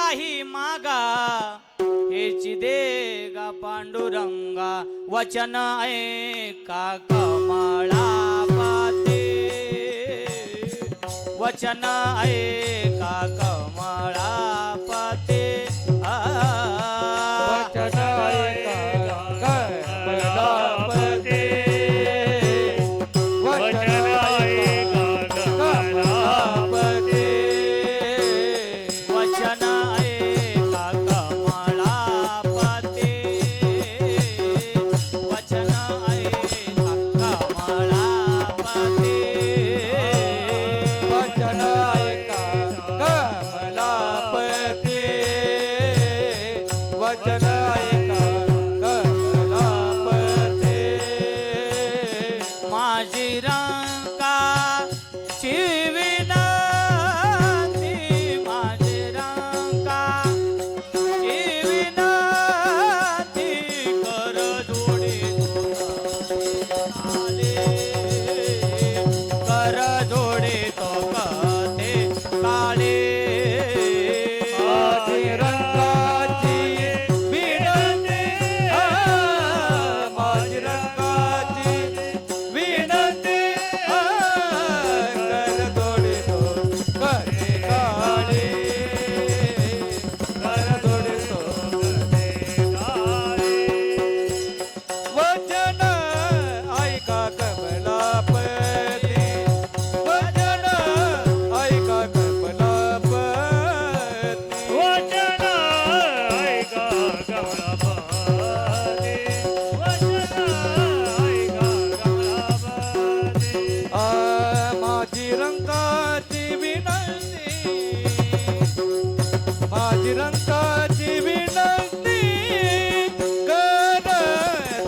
काही मागा हेची देगा पांडुरंगा वचन ऐका कमळा पाते वचन ऐका कमळा पाते वचन ऐका कमलापते वचन ऐका कमलापते वचन ऐका कमळा पाते वचन ऐका कमळा पाते वचन ऐका कमलापते वचन ऐका कमलापते माझी रंकाची विनंती माझी रंकाची विनंती कर जोडी आले कर जोडी तो कथे काळे माझी रंगाची विनंती माझी रंगाची विनंती कर थोडे तो करे काळे कर थोडे तो करे काळे वचन ऐका कमलापती वचन ऐका कमलापती वचन ऐका कमलापती वचन ऐका कमलापती माझी रंगाची विनंती माझी रंगाची विनंती कर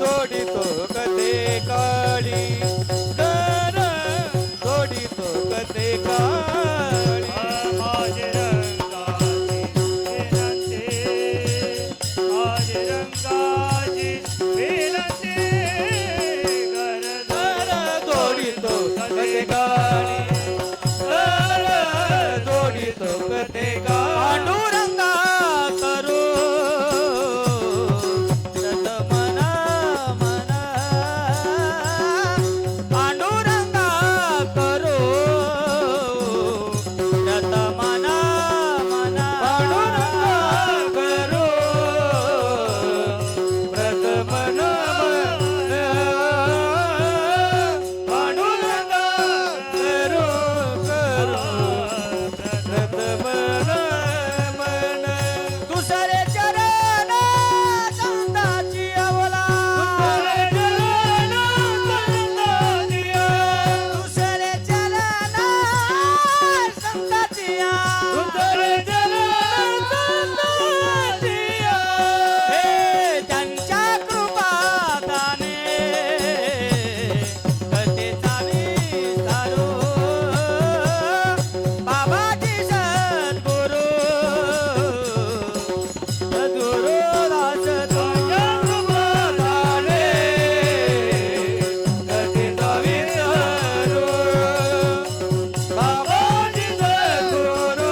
जोडी तो कथे काळी कर जोडी तो कथे काळी माझी रंगाची विनंती माझी रंगाची विनंती कर कर जोडी तो कथे काळी कर जोडी तो कथे काळी पांडुरंगा करो रत मना मना पांडुरंगा करो रत मना मना पांडुरंगा करो व्रत मन पांडुरंगा करो व्रत मन दुसरे चरण संताची अवला दुसरे चरण संताची हे त्यांच्या कृपादाने कथेचा विस्तारो बाबाजी सद्गुरु सद्गुरुदास तुझ्या कृपादाने कथेचा विचारो बाबाजी सद्गुरु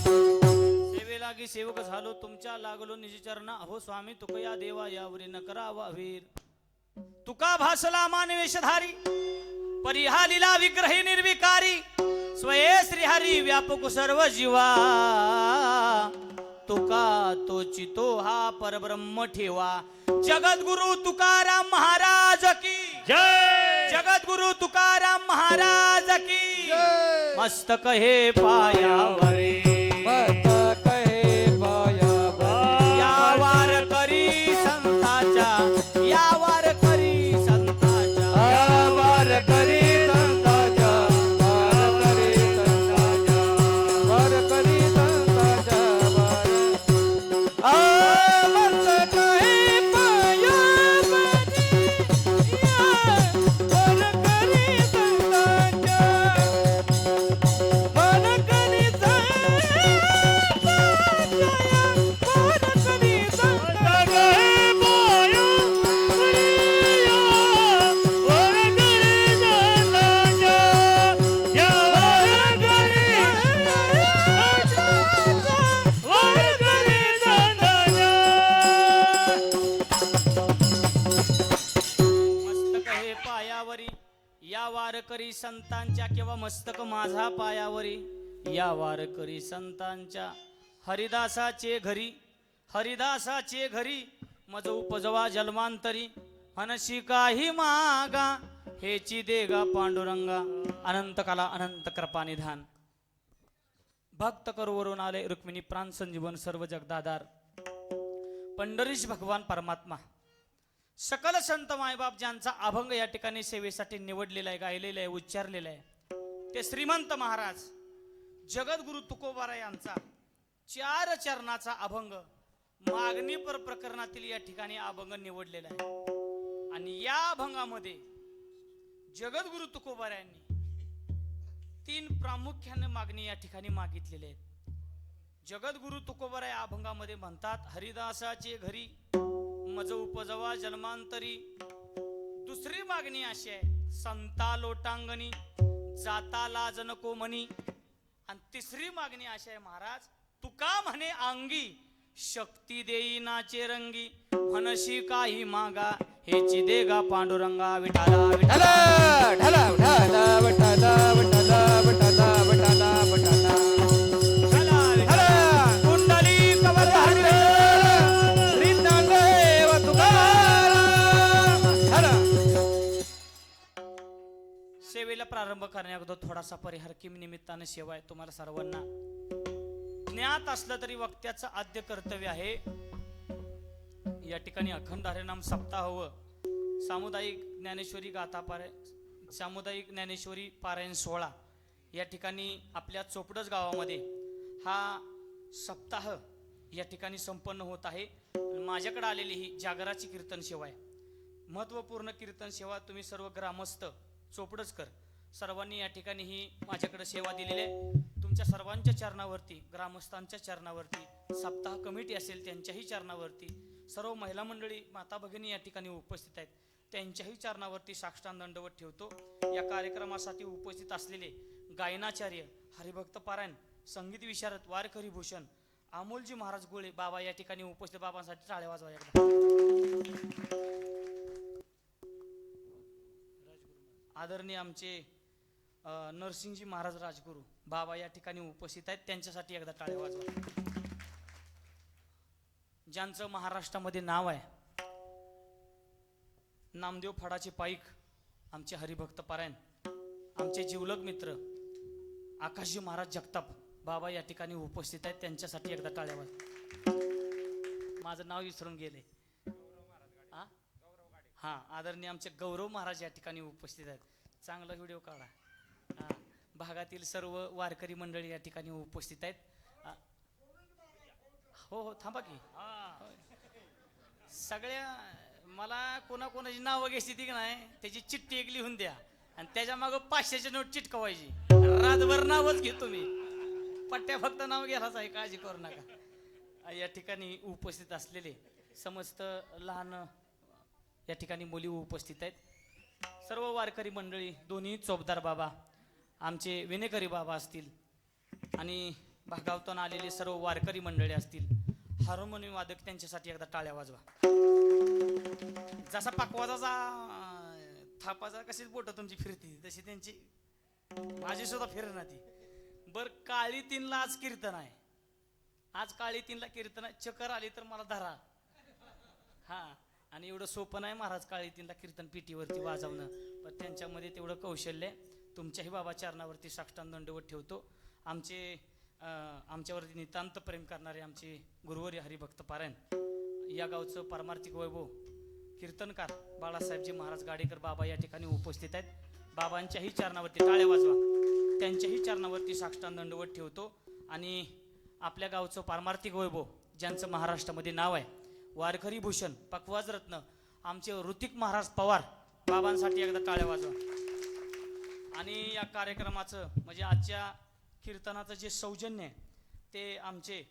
सेवेलागी सेवक झालो तुमच्या लागलो निजचरणा अहो स्वामी तुका या देवा यावरी न करावा वीर तुका भासला मानवेशधारी परिहा लीला विग्रही निर्विकारी स्वये श्रीहरी व्यापक सर्व जीवा तुका तोची तो हा परब्रह्म ठेवा जगद्गुरु तुकाराम महाराज की जय जगद्गुरु तुकाराम महाराज की मस्तक हे पायावरे मत कहे पाया या वारकरी संताच्या या वारकरी संताच्या वार करी संताच्या वार करी संताच्या वार करी संताच्या मत कहे पाया वार करी संताच्या वार करी संताच्या माझे पायावरी या वारकरी संतांच्या किंवा मस्तक माझा पायावरी या वारकरी संतांच्या हरिदासाचे घरी मज उपजवा जन्मांतरी मनशी काही मागा हेची देगा पांडुरंगा अनंत कला अनंत कृपा निधान. भक्त करोवरून आले रुक्मिणी प्राण संजीवन सर्व जगदाधार पंढरीश भगवान परमात्मा. सकल संत मायबाप ज्यांचा अभंग या ठिकाणी सेवेसाठी निवडलेला आहे, गायलेला आहे, उच्चारलेला आहे ते श्रीमंत महाराज जगद्गुरु तुकोबारा यांचा 4 चरणाचा अभंग मागणीपर प्रकरणातील या ठिकाणी अभंग निवडलेला आहे. आणि या अभंगामध्ये जगद्गुरु तुकोबारा यांनी 3 प्रामुख्याने मागणी या ठिकाणी मागितलेले आहेत. जगद्गुरु तुकोबारा या अभंगामध्ये म्हणतात, हरिदासाचे घरी मज उपजवा जन्मांतरी. दुसरी मागणी अशी आहे, संता लोटांगणी जाता लाज नको म्हणी. आणि तिसरी मागणी अशी आहे, महाराज तुका म्हणे अंगी शक्ती देईनाचे रंगी म्हणशी काही मागा हेची देगा पांडुरंगा विठाला विठाला. ढला ढला वटाला वटाला वटाला वटाला वटाला कुंडली कमलधारी श्री ज्ञानदेव तुकाराम. सेवेला प्रारंभ करण्याअगोदर थोडासा परिहार किम निमित्ताने सेवा आहे. तुम्हाला सर्वांना ज्ञात असलं तरी वक्त्याचं आद्य कर्तव्य आहे या ठिकाणी अखंड हरिनाम सप्ताह व सामुदायिक ज्ञानेश्वरी गाथा सामुदायिक ज्ञानेश्वरी पारायण 16 या ठिकाणी आपल्या चोपडस गावामध्ये हा सप्ताह या ठिकाणी संपन्न होत आहे. माझ्याकडे आलेली ही जागराची कीर्तन सेवा आहे. महत्वपूर्ण कीर्तन सेवा तुम्ही सर्व ग्रामस्थ चोपडसकर सर्वांनी या ठिकाणी ही माझ्याकडे सेवा दिलेली आहे. तुमच्या सर्वांच्या चरणावरती, ग्रामस्थांच्या चरणावरती, सप्ताह कमिटी असेल त्यांच्याही चरणावरती, सर्व महिला मंडळी माता भगिनी या ठिकाणी उपस्थित आहेत त्यांच्याही चरणावरती साष्टांग दंडवत ठेवतो. या कार्यक्रमासाठी उपस्थित असलेले गायनाचार्य, हरिभक्त पारायण, संगीत विशारद, वारकरी भूषण अमोलजी महाराज गोळे बाबा या ठिकाणी उपस्थित. बाबांसाठी टाळ्या वाजवा एकदा. आदरणीय आमचे नरसिंहजी महाराज राजगुरू बाबा या ठिकाणी उपस्थित आहेत त्यांच्यासाठी एकदा टाळ्या वाजवा. ज्यांचं महाराष्ट्रामध्ये नाव आहे, नामदेव फडाचे पाईक आमचे हरिभक्त पारायण, आमचे जिवलग मित्र आकाशजी महाराज जगताप बाबा या ठिकाणी उपस्थित आहेत त्यांच्यासाठी एकदा टाळ्या वाजवा. माझं नाव विसरून गेले. हा, आदरणीय आमचे गौरव महाराज या ठिकाणी उपस्थित आहेत. चांगला व्हिडिओ काढा. भागातील सर्व वारकरी मंडळी या ठिकाणी उपस्थित आहेत. हो थांबा की. सगळ्या मला कोणाकोणाची नावं घ्यायची ती की नाही त्याची चिठ्ठी एक लिहून द्या आणि त्याच्या मागं 500ची नोट चिटकवायची. रातभर नावच घेतो मी, पट्ट्या फक्त नाव घ्यायलाच आहे, काळजी करू नका. या ठिकाणी उपस्थित असलेले समस्त लहान या ठिकाणी मुली उपस्थित आहेत. सर्व वारकरी मंडळी, दोन्ही चोपदार बाबा, आमचे विनेकरी बाबा असतील आणि भागावतून आलेले सर्व वारकरी मंडळी असतील, हार्मोनियम वादक त्यांच्यासाठी एकदा टाळ्या वाजवा. जसा पाकवाजाचा थापाचा कशीच बोट तुमची फिरती तशी त्यांची माझी सुद्धा फिरणार ती. बर, काळी 3ला आज कीर्तन आहे. आज काळी 3ला कीर्तन आहे. चक्कर आली तर मला धरा. हा, आणि एवढं सोपं नाही महाराज काळी 3ला कीर्तन पिटीवरती वाजवणं, पण त्यांच्यामध्ये तेवढं कौशल्य. तुमच्याही बाबा चरणावरती साष्टांग दंडवत ठेवतो. आमच्यावरती नितांत प्रेम करणारे आमचे गुरुवर्य हरिभक्त पारायण, या गावचं पारमार्थिक वैभव कीर्तनकार बाळासाहेबजी महाराज गाडेकर बाबा या ठिकाणी उपस्थित आहेत. बाबांच्याही चरणावरती टाळ्या वाजवा. त्यांच्याही चरणावरती साष्टांग दंडवत ठेवतो. आणि आपल्या गावचं पारमार्थिक वैभव ज्यांचं महाराष्ट्रामध्ये नाव आहे, वारकरी भूषण पकवाज रत्न आमचे ऋतिक महाराज पवार बाबांसाठी एकदा टाळ्या वाजवा. आणि या कार्यक्रमाचं म्हणजे आजच्या कीर्तनाचं जे सौजन्य आहे ते आमचे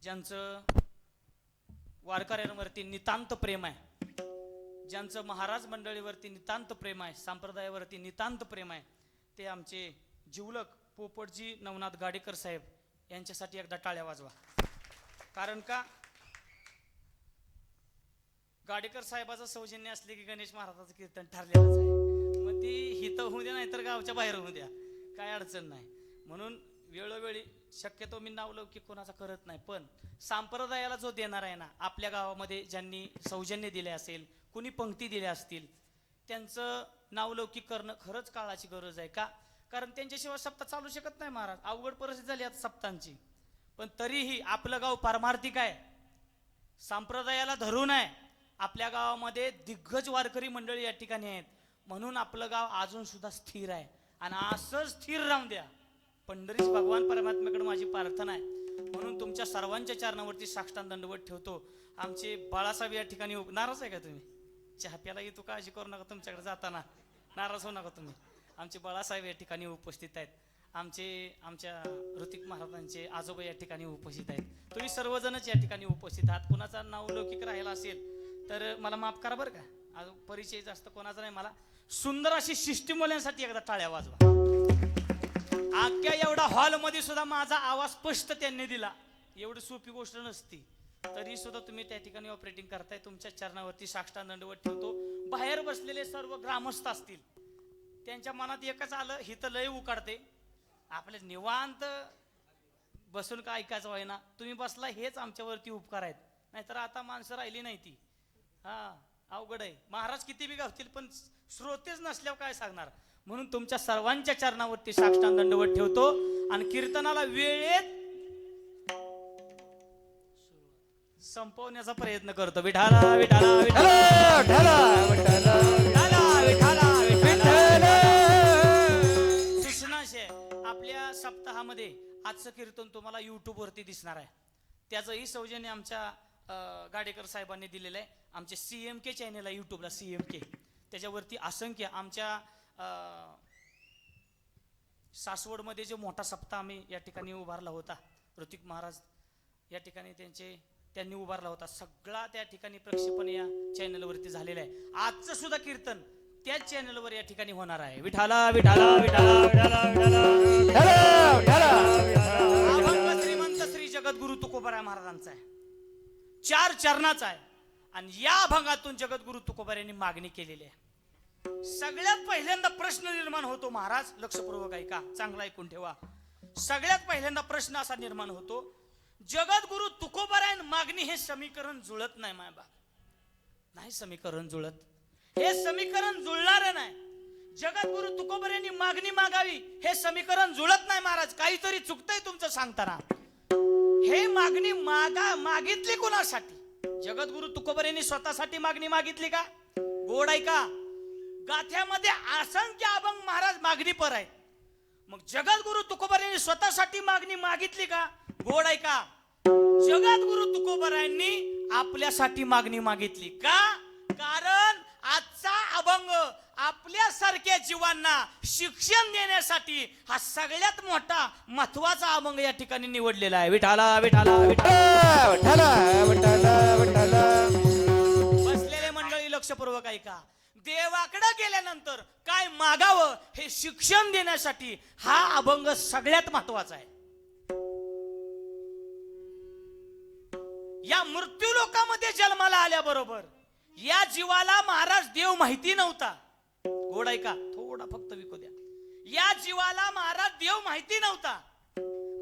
ज्यांचं वारकऱ्यांवरती नितांत प्रेम आहे, ज्यांचं महाराज मंडळीवरती नितांत प्रेम आहे, संप्रदायावरती नितांत प्रेम आहे, ते आमचे जिवलक पोपटजी नवनाथ गाडेकर साहेब यांच्यासाठी एकदा टाळ्या वाजवा. कारण का गाडेकर साहेबाचं सौजन्य असले की गणेश महाराजाचं कीर्तन ठरलेलंच आहे. मग ती हित होऊ द्या नाही तर गावच्या बाहेर होऊ द्या, काय अडचण नाही. म्हणून वेळोवेळी शक्यतो मी नावलौकिक कोणाचा करत नाही, पण संप्रदायाला जो देणार आहे ना, आपल्या गावामध्ये ज्यांनी सौजन्य दिले असेल, कुणी पंक्ती दिल्या असतील, त्यांचं नावलौकिक करणं खरंच काळाची गरज आहे. का? कारण त्यांच्याशिवाय सप्ताह चालू शकत नाही महाराज. अवघड परिस्थिती झाली आता सप्ताहांची. पण तरीही आपलं गाव पारमार्थिक आहे, संप्रदायाला धरून आहे. आपल्या गावामध्ये दिग्गज वारकरी मंडळी या ठिकाणी आहेत, म्हणून आपलं गाव अजून सुद्धा स्थिर आहे. आणि असंच स्थिर राहून द्या, पंढरीश भगवान परमात्म्याकडे माझी प्रार्थना आहे. म्हणून तुमच्या सर्वांच्या चरणावरती साष्टांग दंडवत ठेवतो. आमचे बाळासाहेब या ठिकाणी नाराज आहे का तुम्ही? चहा प्याला येतो, काळजी करू नका, तुमच्याकडे जाताना नाराज होऊ नका तुम्ही. आमचे बाळासाहेब या ठिकाणी उपस्थित आहेत. आमच्या ऋतिक महाराजांचे आजोबा या ठिकाणी उपस्थित आहेत. तुम्ही सर्वजणच या ठिकाणी उपस्थित आहात. कुणाचा नाव लौकिक राहिला असेल तर मला माफ करा बरं का. आज परिचय जास्त कोणाचा नाही. मला सुंदर अशी शिष्टीमोल्यांसाठी एकदा टाळ्या वाजवा. अख्ख्या एवढा हॉलमध्ये सुद्धा माझा आवाज स्पष्ट त्यांनी दिला. एवढी सोपी गोष्ट नसती, तरी सुद्धा तुम्ही त्या ठिकाणी ऑपरेटिंग करताय. तुमच्या चरणावरती साष्टांग दंडवत ठेवतो. बाहेर बसलेले सर्व ग्रामस्थ असतील, त्यांच्या मनात एकच आलं, ही तर लय उकाडते, आपले निवांत बसून का ऐकायचं व्हाय ना, तुम्ही बसला हेच आमच्यावरती उपकार आहेत. नाहीतर आता माणसं राहिली नाही ती. अवघड आहे. महाराज किती बी गावतील, पण श्रोतेच नसल्यावर काय सांगणार. म्हणून तुमच्या सर्वांच्या चरणावरती साष्टांग दंडवत ठेवतो आणि कीर्तनाला वेळेत संपवण्याचा प्रयत्न करतो. विठाला विठाला विठाला विठाला विठाला विठाला. सुशनाशे आपल्या सप्ताहामध्ये आजचं कीर्तन तुम्हाला YouTube वरती दिसणार आहे. त्याचंही सौजन्य आमच्या गाडेकर साहेबांनी दिलेलं आहे. आमचे CMK चॅनल आहे युट्यूबला, CMK. त्याच्यावरती असंख्य आमच्या सासवडमध्ये जो मोठा सप्ताह आम्ही या ठिकाणी उभारला होता, ऋतिक महाराज या ठिकाणी त्यांनी उभारला होता, सगळा त्या ठिकाणी प्रक्षेपण या चॅनलवरती झालेलं आहे. आजचं सुद्धा कीर्तन त्याच चॅनलवर या ठिकाणी होणार आहे. विठाला विठाला विठाला विठाला विठाला. अभंग श्रीमंत श्री जगद्गुरु तुकोबाराय महाराजांचा आहे, 4 चरणाचा आहे. आणि या अभंगातून जगद्गुरु तुकोबार यांनी मागणी केलेली आहे. सगळ्यात पहिल्यांदा प्रश्न निर्माण होतो महाराज, लक्षपूर्वक ऐका, चांगला ऐकून ठेवा. सगळ्यात पहिल्यांदा प्रश्न असा निर्माण होतो, जगद्गुरु तुकोबारायन मागणी हे समीकरण जुळत नाही. माय बाप, नाही समीकरण जुळत. हे समीकरण जुळणार नाही. जगद्गुरु तुकोबारायांनी मागणी मागावी हे समीकरण जुळत नाही महाराज. काहीतरी चुकतंय तुमचं सांगताना. हे मागणी मागितली कुणासाठी? जगद्गुरु तुकोबारायांनी स्वतःसाठी मागणी मागितली का? गोड आहे का? गाथ्यामध्ये असंख्य अभंग महाराज मागणीपर आहेत. मग जगद्गुरु तुकोबारायांनी स्वतःसाठी मागणी मागितली का? गोड आहे का? जगद्गुरु तुकोबारायांनी आपल्यासाठी मागणी मागितली का? कारण आजचा अभंग आपल्यासारख्या जीवांना शिक्षण देण्यासाठी हा सगळ्यात मोठा महत्वाचा अभंग या ठिकाणी निवडलेला आहे. विठाला विठाला विठाला विठाला विठाला. बसलेले मंडळी लक्षपूर्वक ऐका. देवाकडे गेल्यानंतर काय मागावं हे शिक्षण देण्यासाठी हा अभंग सगळ्यात महत्वाचा आहे. या मृत्यू लोकांमध्ये जन्माला आल्याबरोबर या जीवाला महाराज देव माहिती नव्हता. गोड आहे का? थोडा फक्त विकू द्या. या जीवाला महाराज देव माहिती नव्हता.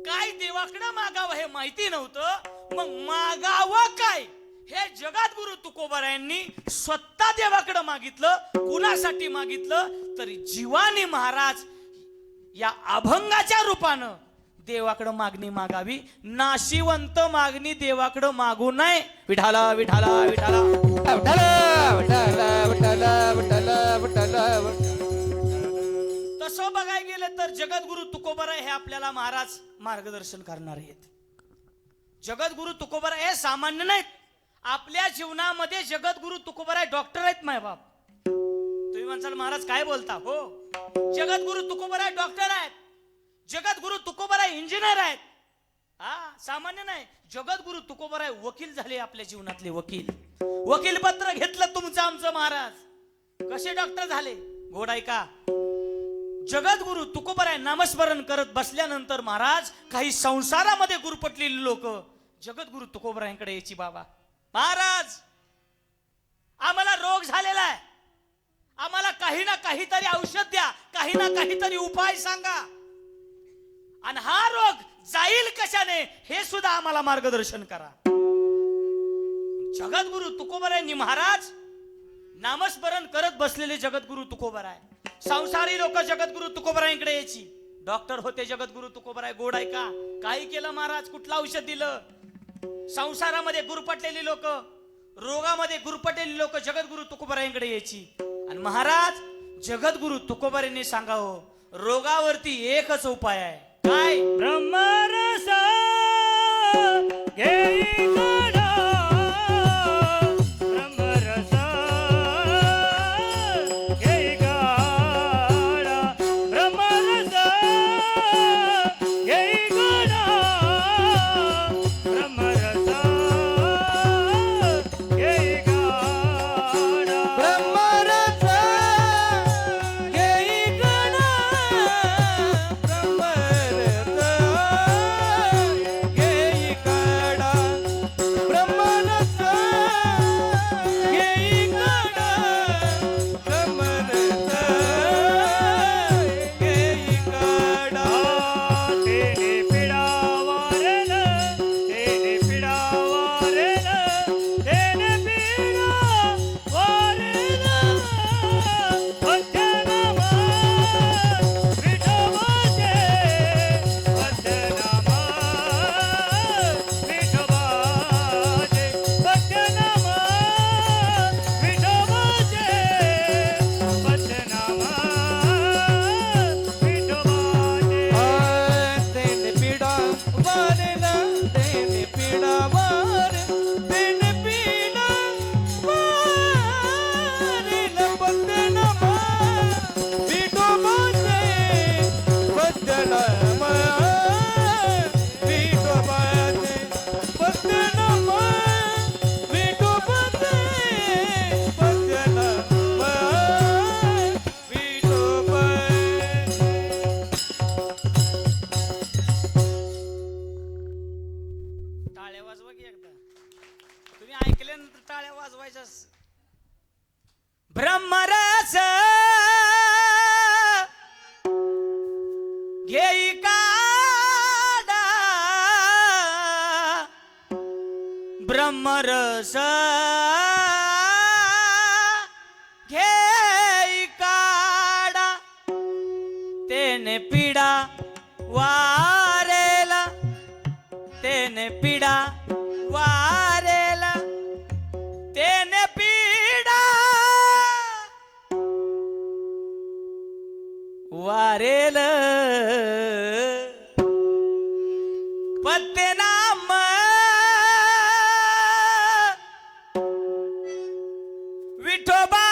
काय देवाकडे मागावं हे माहिती नव्हतं. मग मागावं काय हे जगद्गुरु तुकोबारायांनी स्वतः देवाकडे मागितलं. कुणासाठी मागितलं? तरी जीवानी महाराज या अभंगाच्या रूपानं देवाकडे मागणी मागावी. नाशिवंत मागणी देवाकडे मागू नये. विठाला विठाला विठाला तसं बघायला गेलं तर जगद्गुरु तुकोबाराय हे आपल्याला महाराज मार्गदर्शन करणार आहेत. जगद्गुरु तुकोबाराय हे सामान्य नाहीत. आपल्या जीवनामध्ये जगद्गुरु तुकोबाराय डॉक्टर आहेत. माय बाप, तुम्ही म्हणसाल महाराज काय बोलता? हो, जगद्गुरु तुकोबाराय डॉक्टर आहेत. जगद्गुरु तुकोबाराय इंजिनियर आहेत. सामान्य नाही. जगद्गुरु तुकोबाराय वकील झाले. आपल्या जीवनातले वकील. वकील पत्र घेतलं तुमचं आमचं महाराज. कसे डॉक्टर झाले? गोड आहे का? जगद्गुरु तुकोबाराय नामस्मरण करत बसल्यानंतर महाराज काही संसारामध्ये गुरपटलेली लोक जगद्गुरु तुकोबारायांकडे यायची. बाबा महाराज आम्हाला रोग झालेला आहे, आम्हाला काही ना काहीतरी औषध द्या, काही ना काहीतरी उपाय सांगा, आणि हा रोग जाईल कशाने हे सुद्धा आम्हाला मार्गदर्शन करा. जगद्गुरु तुकोबरायांनी महाराज नामस्मरण करत बसलेले जगद्गुरु तुकोबराय. संसारी लोक जगद्गुरु तुकोबरायांकडे यायची. डॉक्टर होते जगद्गुरु तुकोबराय, गोड आहे का? काही केलं महाराज, कुठलं औषध दिलं? संसारामध्ये गुरपटलेली लोक, रोगामध्ये गुरपटलेली लोक जगद्गुरु तुकोबरायांकडे यायची. आणि महाराज जगद्गुरु तुकोबरायांनी सांगावं, रोगावरती एकच उपाय आहे. काय? ब्रह्मरस घेई काढा, ब्रह्मरस घेई काढा, ब्रह्मरस घेई काढा, ब्रह्मरस घेई काढा. ब्रह्मरस घेई काढा, ब्रह्मरस घेई काढा, ब्रह्मरस घेई काढा, ब्रह्मरस घेई काढा. तेने पिडा वारेल, तेने पिडा वारेल, तेने पिडा वारेल, वचनाम विठोबाचे, वचनाम विठोबाचे, वचनाम विठोबाचे, वचनाम विठोबाचे. तेने पिडा वारेला, तेने पिडा वार, तेने पिडा वारेला, बदनामा विठोबाचे, बदनामा विठोबाचे, बदनामा विठोबाचे, बदनामा विठोबाचे. टाळ्या वाजवा की एकदा. तुम्ही ऐकल्यानंतर टाळ्या वाजवायच्या. ब्रह्मरस घेई काढा, ब्रह्मरस घेई काढा, तेने पिडा वारेला, तेने पिडा वारेला, तेने पिडा वारेल, पत्ते नाम विठोबाचे,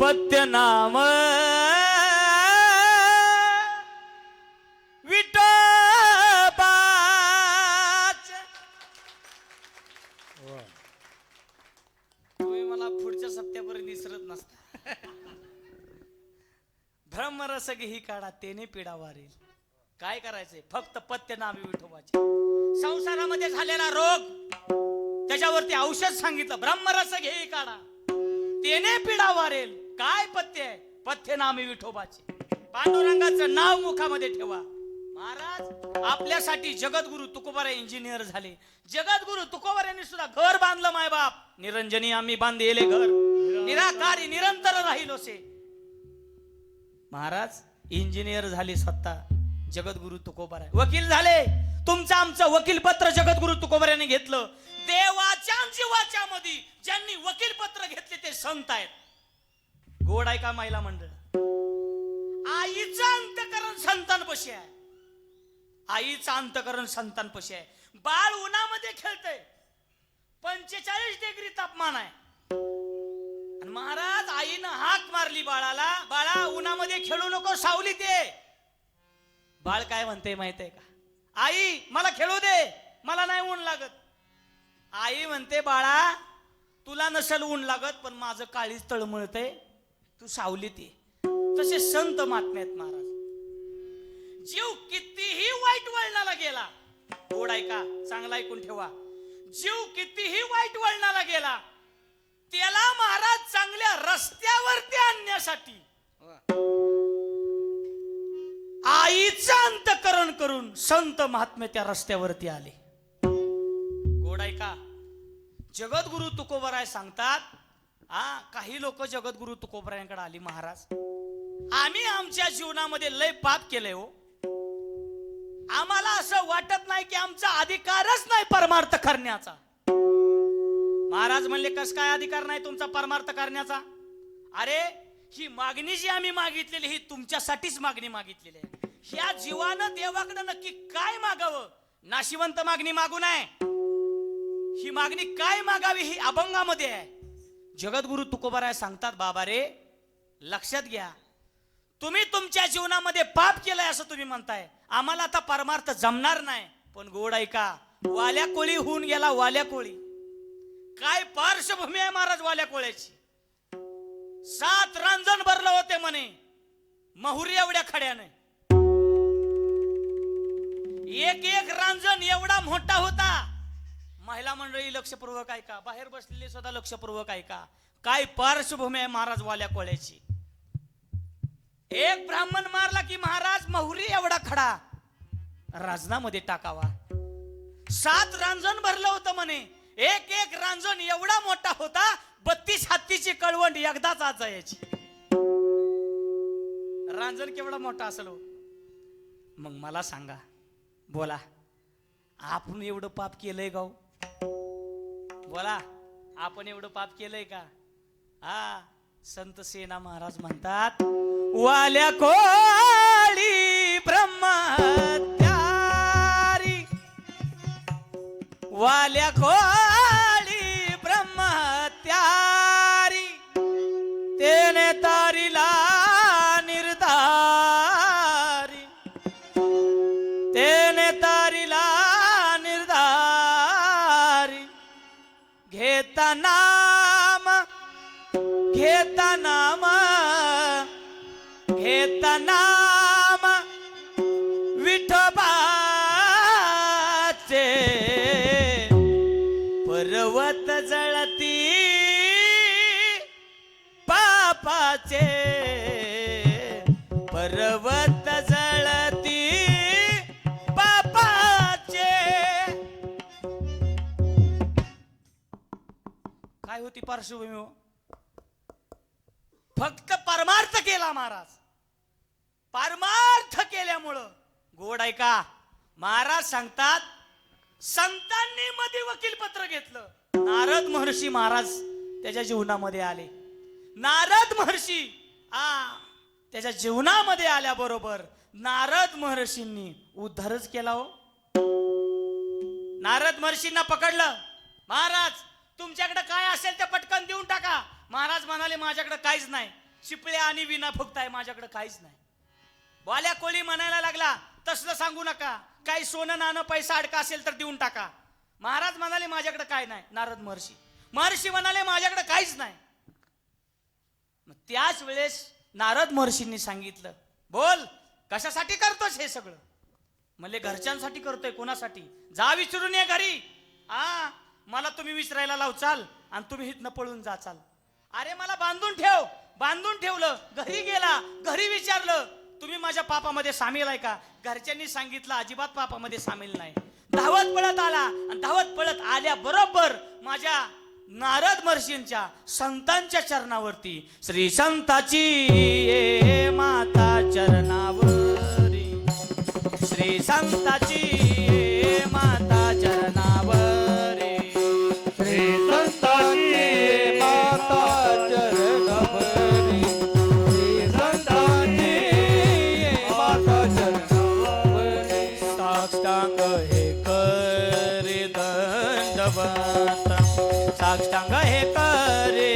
पत्ते नाम विठोबाचे. तुम्ही मला पुढच्या सप्त्यापर्यंत विसरत नसता. ब्रह्मरस ही काढा, तेने पिडा वारेल. काय करायचंय? फक्त पत्य नामे विठोबाचे. संसारामध्ये झालेला रोग, त्याच्यावरती औषध सांगितलं. ब्रह्मरस घे काढा, तेने पिडा वारेल. काय पथ्य आहे? पथ्य नामे विठोबाचे. पांडुरंगाचं नाव मुखामध्ये ठेवा. महाराज आपल्यासाठी जगद्गुरु तुकोबारा इंजिनियर झाले. जगद्गुरु तुकोबारांनी सुद्धा घर बांधलं. मायबाप निरंजनी आम्ही बांधलेले घर, निराकारी निरंतर राहिलोसे. महाराज इंजिनियर झाले स्वतः जगद्गुरु तुकोबारा. वकील झाले. तुमचं आमचं वकील पत्र जगद्गुरु तुकोबारांनी घेतलं. देवाच्या जीवाच्या मध्ये ज्यांनी वकील पत्र घेतले ते संत आहेत. गोड आहे का महिला मंडळ? आईचं अंतकरण संतांपाशी आहे. आईचं अंतकरण संतांपाशी आहे. बाळ उन्हामध्ये खेळतय, 45 डिग्री तापमान आहे. आणि महाराज आईनं हाक मारली बाळाला, बाळा उन्हामध्ये खेळू नको, सावलीत ये. बाळ काय म्हणते माहित आहे का? आई मला खेळू दे, मला नाही ऊन लागत. आई म्हणते बाळा तुला नसेल ऊन लागत, पण माझं काळीच तळमळतंय, तू सावलीत ये. तसे संत महात्मे आहेत महाराज. जीव कितीही वाईट वळणाला गेला गोड ऐका, चांगला ऐकून ठेवा. जीव कितीही वाईट वळणाला गेला, त्याला महाराज चांगल्या रस्त्यावरती आणण्यासाठी आईचं अंतकरण करून संत महात्मे त्या रस्त्यावरती आले. गोड ऐका, जगद्गुरु तुकोबराय सांगतात, काही लोक जगद्गुरु तुकोबरायांकडे आली, महाराज आम्ही आमच्या जीवनामध्ये लय पाप केलंय हो, आम्हाला असं वाटत नाही की आमचा अधिकारच नाही परमार्थ करण्याचा. महाराज म्हणले, कस काय अधिकार नाही तुमचा परमार्थ करण्याचा? अरे ही मागणी जी आम्ही मागितलेली ही तुमच्यासाठीच मागणी मागितलेली आहे. ह्या जीवानं देवाकडे नक्की काय मागावं? नाशिवंत मागणी मागू नये. ही मागणी काय मागावी ही अभंगामध्ये आहे. जगद्गुरु तुकोबाराय सांगतात, बाबा रे लक्षात घ्या, तुम्ही तुमच्या जीवनामध्ये पाप केलंय असं तुम्ही म्हणताय, आम्हाला आता परमार्थ जमणार नाही. पण गोड ऐका, वाल्या कोळी होऊन गेला, वाल्या कोळी. काय पार्श्वभूमी आहे महाराज वाल्या कोळ्याची? 7 रांजण भरलं होते म्हणे महुरी एवढ्या खड्याने. एक रांजण एवढा मोठा होता. महिला मंडळी लक्षपूर्वक ऐका, बाहेर बसलेले सुद्धा लक्षपूर्वक ऐका, काय पार्श्वभूमी आहे महाराज वाल्या कोळ्याची. एक ब्राह्मण मारला की महाराज महुरी एवढा खडा रांजणामध्ये टाकावा. 7 रांजण भरलं होतं म्हणे. एक रांजण एवढा मोठा होता, 32 हत्तीची कळवंड एकदाच आज जायची. रांजण केवढा मोठा असेल हो? मग मला सांगा, बोला, आपण एवढं पाप केलंय गाव? बोला, आपण एवढं पाप केलंय का? संत सेना महाराज म्हणतात, वाल्या कोळी ब्रह्मत्यारी, वाल्या कोळी ब्रह्मत्यारी, तेने तारिला निर्धारी, तेने तारिला निर्धारी, घेता नाम, घेता नाम, घेता नाम विठोबाचे, पर्वत जळती पापाचे, पर्वत जळती पापाचे. काय होती पार्श्वभूमी हो? फक्त परमार्थ केला महाराज. परमार्थ केल्यामुळं गोड ऐका, महाराज सांगतात, संतांनी मध्ये वकील पत्र घेतलं. नारद महर्षी महाराज त्याच्या जीवनामध्ये आले. नारद महर्षी त्याच्या जीवनामध्ये आल्याबरोबर नारद महर्षींनी उद्धारच केला हो. नारद महर्षींना पकडलं, महाराज तुमच्याकडे काय असेल ते पटकन देऊन टाका. महाराज म्हणाले, माझ्याकडे काहीच नाही, शिपल्या आणि विना फुकताय, माझ्याकडे काहीच नाही. वाल्या कोळी म्हणायला लागला, तसलं सांगू नका, काही सोनं नाणं पैसा अडका असेल तर देऊन टाका. महाराज म्हणाले, माझ्याकडे काय नाही. नारद महर्षी म्हणाले, माझ्याकडे काहीच नाही. मग त्याच वेळेस नारद महर्षींनी सांगितलं, बोल कशासाठी करतोस हे सगळं? म्हणले, घरच्यांसाठी करतोय. कोणासाठी? जा विचारून ये घरी. मला तुम्ही विचारायला लाव चाल आणि तुम्ही हितनं पळून जा चाल. अरे मला बांधून ठेव. बांधून ठेवलं, घरी गेला, घरी विचारलं, तुम्ही माझ्या पापामध्ये सामील आहे का? घरच्यांनी सांगितलं, अजिबात पापामध्ये सामील नाही. धावत पळत आला आणि धावत पळत आल्याबरोबर माझ्या नारद महर्षींच्या संतांच्या चरणावरती, श्री संताची ये माता चरणावरी, श्री संताची ये माता चरणावरी, श्री संतांची माता चरणावरी, श्री संतांची माता चरणावरी, साष्टांग हे करे दंडवत, साष्टांग हे करे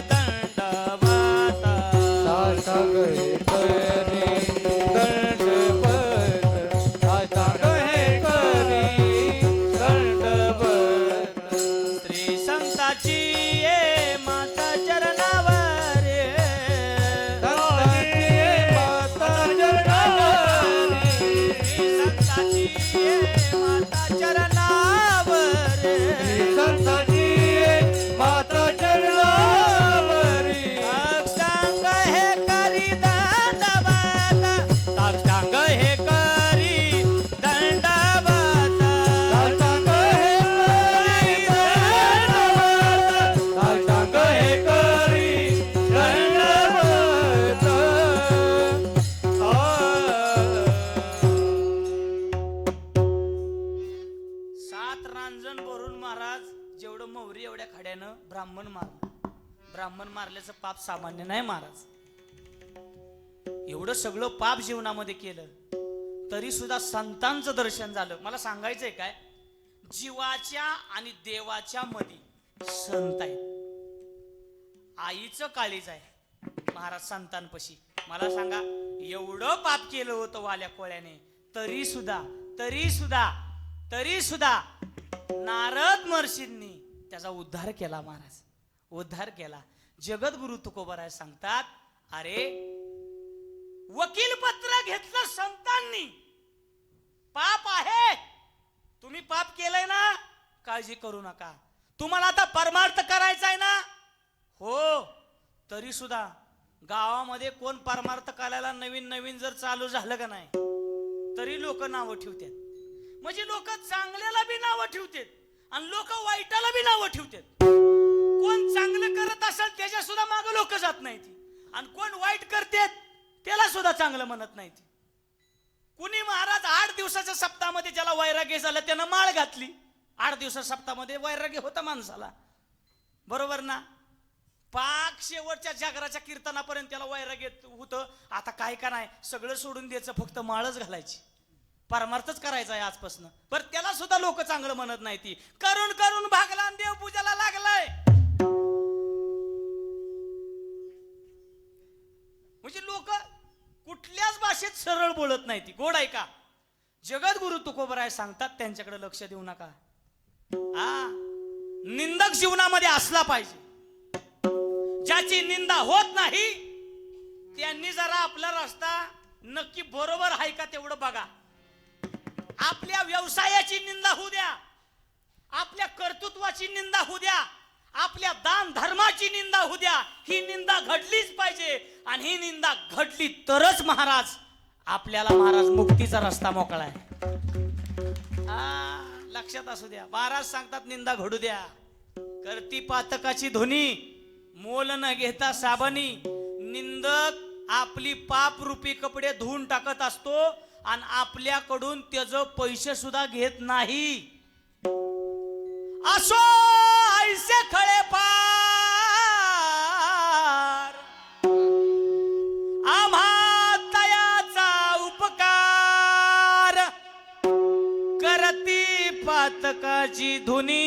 दंडवत, साष्टांग हे करे दंडवत, साष्टांग हे करे दंडवत, श्री संताची ये माता चरणावर, संतांची माता चरणावरी, श्री संताची ये माता ब्राह्मण मारलं. ब्राह्मण मारल्याचं पाप सामान्य नाही महाराज. एवढं सगळं पाप जीवनामध्ये केलं तरी सुद्धा संतांचं दर्शन झालं. मला सांगायचंय काय, जीवाच्या आणि देवाच्या मध्ये संत आहेत. आईचं काळीज आहे महाराज संतांपाशी. मला सांगा, एवढं पाप केलं होतं वाल्या कोळ्याने, तरी सुद्धा नारद महर्षींनी त्याचा उद्धार केला महाराज, उद्धार केला. जगद्गुरु तुकोबराय सांगतात, अरे वकील पत्र घेतलं संतांनी, पाप आहे, तुम्ही पाप केलंय ना, काळजी करू नका. तुम्हाला आता परमार्थ करायचा आहे ना, हो, तरी सुद्धा गावामध्ये कोण परमार्थ करायला नवीन नवीन जर चालू झालं का नाही, तरी लोक नावं ठेवतात. म्हणजे लोक चांगल्याला बी नावं ठेवतात आणि लोक वाईटाला बी नावं ठेवतात. कोण चांगलं करत असेल त्याच्या सुद्धा मागे लोक जात नाहीत, आणि कोण वाईट करतात त्याला सुद्धा चांगलं म्हणत नाहीत. कुणी महाराज 8 दिवसाच्या सप्ताहामध्ये ज्याला वैराग्य झालं त्यानं माळ घातली. 8 दिवसाच्या सप्ताहामध्ये वैराग्य होता माणसाला, बरोबर ना. पाक शेवटच्या जागराच्या कीर्तनापर्यंत त्याला वैराग्य होतं. आता काय का नाही, सगळं सोडून द्यायचं, फक्त माळच घालायची, परमार्थच करायचा आहे आजपासून. पण त्याला सुद्धा लोक चांगलं म्हणत नाही. ती करून करून भागला आणि देव पूजाला लागलाय. म्हणजे लोक कुठल्याच भाषेत सरळ बोलत नाही. ती गोड आहे का. जगद्गुरु तुकोबराय सांगतात, त्यांच्याकडे लक्ष देऊ नका. निंदक जीवनामध्ये असला पाहिजे. ज्याची निंदा होत नाही त्यांनी जरा आपला रस्ता नक्की बरोबर आहे का तेवढं बघा. आपल्या व्यवसायाची निंदा होऊ द्या, आपल्या कर्तृत्वाची निंदा होऊ द्या, आपल्या दान धर्माची निंदा होऊ द्या, ही निंदा घडलीच पाहिजे. आणि ही निंदा घडली तरच महाराज आपल्याला महाराज मुक्तीचा रस्ता मोकळा आहे. लक्षात असू द्या. महाराज सांगतात, निंदा घडू द्या. करती पातकाची धुनी मोल न घेता साबणी. निंदक आपली पाप रूपी कपडे धुवून टाकत असतो आणि आपल्याकडून त्याचं पैसे सुद्धा घेत नाही. असो ऐसे खळे पार आम्हा तयाचा उपकार. करती पातकाची धुनी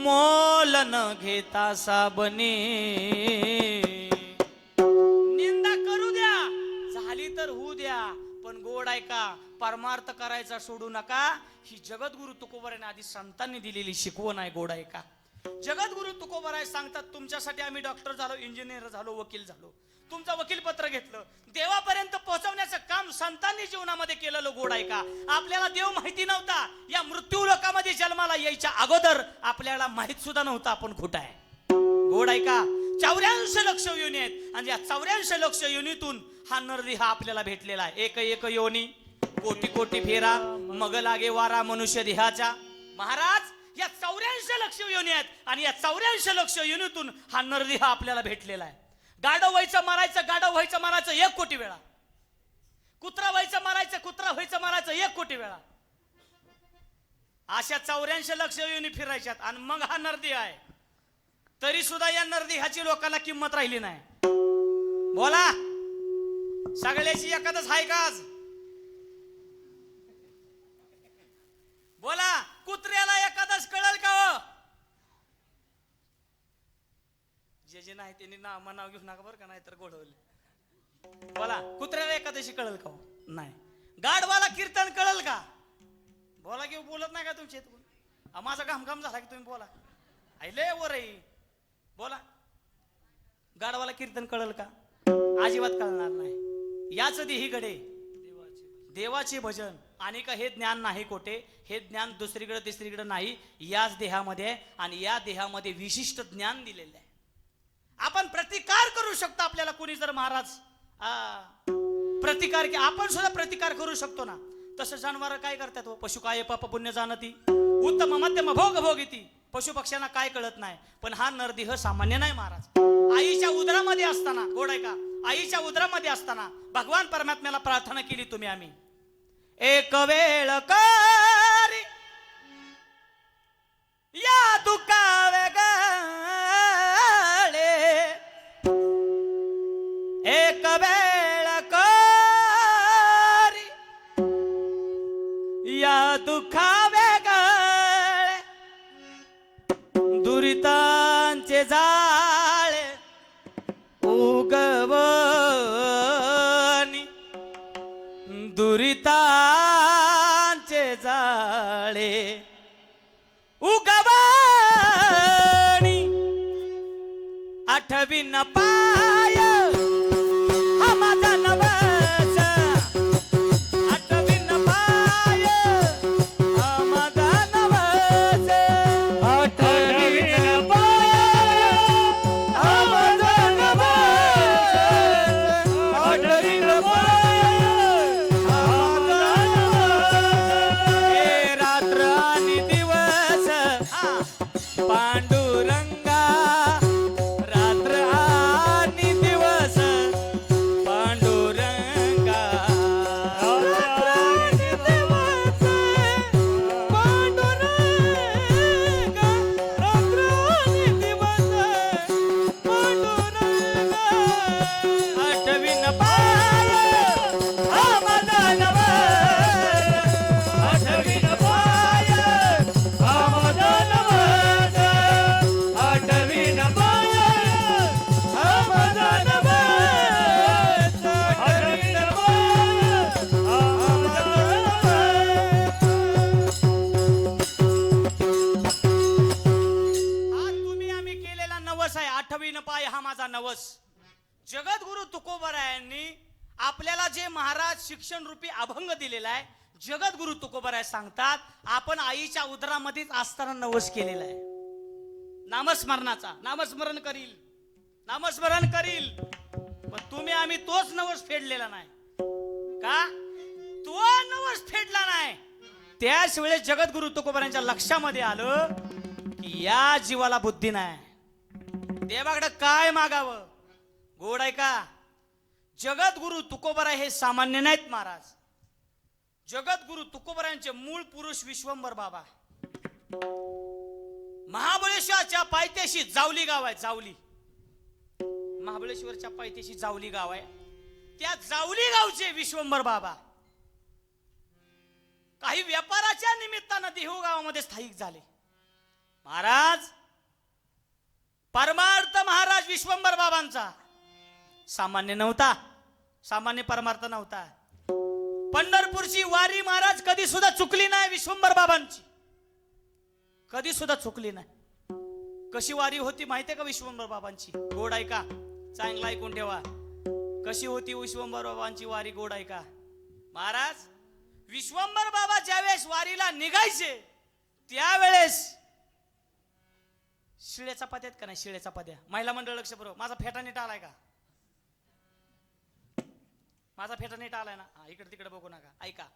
मोल न घेता साबणी. निंदा करू द्या, झाली तर होऊ द्या, पण गोड ऐका, परमार्थ करायचा सोडू नका. ही जगद्गुरु तुकोबराने आधी संतांनी दिलेली शिकवण आहे. गोड ऐका. जगद्गुरु तुकोबराय सांगतात, तुमच्यासाठी आम्ही डॉक्टर झालो, इंजिनियर झालो, वकील झालो, तुमचं वकील पत्र घेतलं, देवापर्यंत पोहोचवण्याचं काम संतांनी जीवनामध्ये केलेलं. गोड ऐका. आपल्याला देव माहिती नव्हता. या मृत्यू लोकामध्ये जन्माला यायच्या अगोदर आपल्याला माहित सुद्धा नव्हतं आपण कुठं आहे. गोड ऐका. 84 लक्ष योनी आहेत आणि या 84 लक्ष योनीतून हा नरदेह आपल्याला भेटलेला आहे. एक एक योनी कोटी कोटी फेरा मग लागे वारा मनुष्य देहाचा. महाराज, या 84 लक्ष योनी आहेत आणि या 84 लक्ष योनीतून हा नरदेह आपल्याला भेटलेला आहे. गाढव व्हायचं मारायचं, गाढव व्हायचं मारायचं 1 कोटी वेळा. कुत्रा व्हायचं मारायचं, कुत्रा व्हायचं मारायचं 1 कोटी वेळा. अशा 84 लक्ष योनी फिरायच्यात आणि मग हा नरदेह आहे. तरी सुद्धा या नरदेहाची लोकांना किंमत राहिली नाही. बोला, सगळ्याची एखादच आहे का आज? बोला, कुत्र्याला एखादच कळल का हो? जे नाही त्यांनी नाव घेऊ नका बरं का, नाही तर गोडवले. बोला, कुत्र्याला एखाद्याशी कळल का हो? नाही. गाढवाला कीर्तन कळल का? बोला की बोलत नाही का तुमचे? माझा घामघाम झाला की तुम्ही बोला. आयले वर बोला. गाढवाला कीर्तन कळल का? अजिबात कळणार नाही. याच देहीकडे देवाचे भजन आणि का हे ज्ञान नाही कोठे. हे ज्ञान दुसरीकडे तिसरीकडे नाही, याच देहामध्ये. आणि या देहामध्ये विशिष्ट ज्ञान दिलेलं आहे. आपण प्रतिकार करू शकतो. आपल्याला कोणी जर महाराज प्रतिकार, आपण सुद्धा प्रतिकार करू शकतो ना. तसं जनावर काय करतात? पशु काय पाप पुण्य जाणती, उत्तम मध्यम भोग भोगिती. पशु पक्ष्यांना काय कळत नाही. पण हा नरदेह सामान्य नाही महाराज. आईच्या उदरामध्ये असताना, गोड आहे का, आईच्या उदरामध्ये असताना भगवान परमात्म्याला प्रार्थना केली तुम्ही आम्ही, एक वेळ करी या दुखावे गळे एक वेळ करी या दुखावे गळे दुरितांचे जाळे उगवणी दुरितांचे जाळे उगवणी आठवीन पाय हा माझा नवस आठवीन पाय हा माझा नवस आठवीन पाय हा माझा नवस आठवीन पाय हा माझा नवस हे रात्र आणि दिवस पांडुरंगा रात्र आणि दिवस पांडुरंगा रात्र आणि दिवस पांडुरंगा रात्र आणि दिवस पांडुरंगा आठवीन पाय हा माझा नवस आठवीन पाय हा माझा नवस आठवीन पाय हा माझा नवस आठवीन पाय हा माझा आज तुम्ही आम्ही केलेला नवस आहे आठवीन पाय हा माझा नवस जगद्गुरु तुकोबरायांनी आपल्याला जे महाराज शिक्षण रूपी अभंग दिलेला आहे जगद्गुरु तुकोबराय सांगतात आपण आईच्या उदरामध्येच असताना नवस केलेला आहे नामस्मरणाचा नामस्मरण करील पण तुम्ही आम्ही तोच नवस फेडलेला नाही का तो नवस फेडला नाही त्याच वेळेस जगद्गुरु तुकोबरायांच्या लक्षामध्ये आलं की या जीवाला बुद्धी नाही देवाकडे काय मागावं गोड आहे का जगद्गुरु तुकोबराय हे सामान्य नाहीत महाराज जगद्गुरु तुकोबरायांचे मूळ पुरुष विश्वंभर बाबा महाबळेश्वरच्या पायथ्याशी जावली गाव आहे जावली महाबळेश्वरच्या पायथ्याशी जावली गाव आहे त्या जावली गावचे विश्वंभर बाबा काही व्यापाराच्या निमित्तानं देहू गावामध्ये स्थायिक झाले महाराज परमार्थ महाराज विश्वंभर बाबांचा सामान्य नव्हता सामान्य परमार्थ नव्हता पंढरपूरची वारी महाराज कधी सुद्धा चुकली नाही विश्वंभर बाबांची कधी सुद्धा चुकली नाही कशी वारी होती माहितीये का विश्वंभर बाबांची गोड ऐका चांगला ऐकून ठेवा कशी होती विश्वंभर बाबांची वारी गोड ऐका महाराज विश्वंभर बाबा ज्यावेळेस वारीला निघायचे त्यावेळेस शिळ्या चपात्यात का नाही शिळ्या चपात्या महिला मंडळ लक्ष बरोबर माझा फेटा नीट आलाय का माझा फेटा नीट आलाय ना हा इकडे तिकडे बघू नका ऐका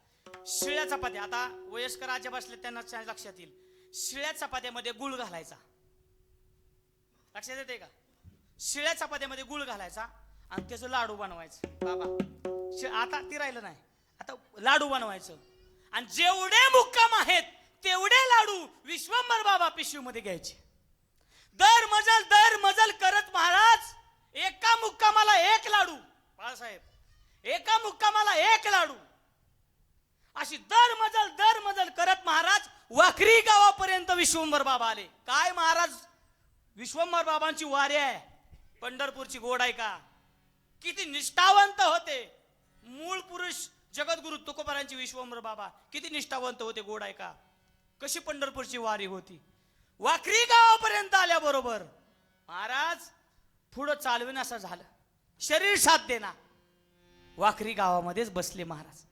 शिळ्या चपात्या आता वयस्कर आजी बसले त्यांना लक्षात येईल शिळ्या चपात्यामध्ये गुळ घालायचा लक्षात येते का शिळ्या चपात्यामध्ये गुळ घालायचा आणि त्याचं लाडू बनवायचं बाबा आता ते राहिलं नाही आता लाडू बनवायचं आणि जेवढे मुक्काम आहेत तेवढे लाडू विश्वंभर बाबा पिशवीमध्ये घ्यायचे दर मजल करत महाराज एका मुक्कामाला एक लाडू बाळासाहेब एका मुक्कामाला एक लाडू अशी दर मजल करत महाराज वाखरी गावापर्यंत विश्वंभर बाबा आले काय महाराज विश्वंभर बाबांची वारी आहे पंढरपूरची गोड आहे का किती निष्ठावंत होते मूळ पुरुष जगद्गुरु तुकोबरायांची विश्वंभर बाबा किती निष्ठावंत होते गोड आहे का कशी पंढरपूरची वारी होती वाखरी गावापर्यंत आल्याबरोबर महाराज पुढं चालवेन असं झालं शरीर साथ देना वाखरी गावामध्येच बसले महाराज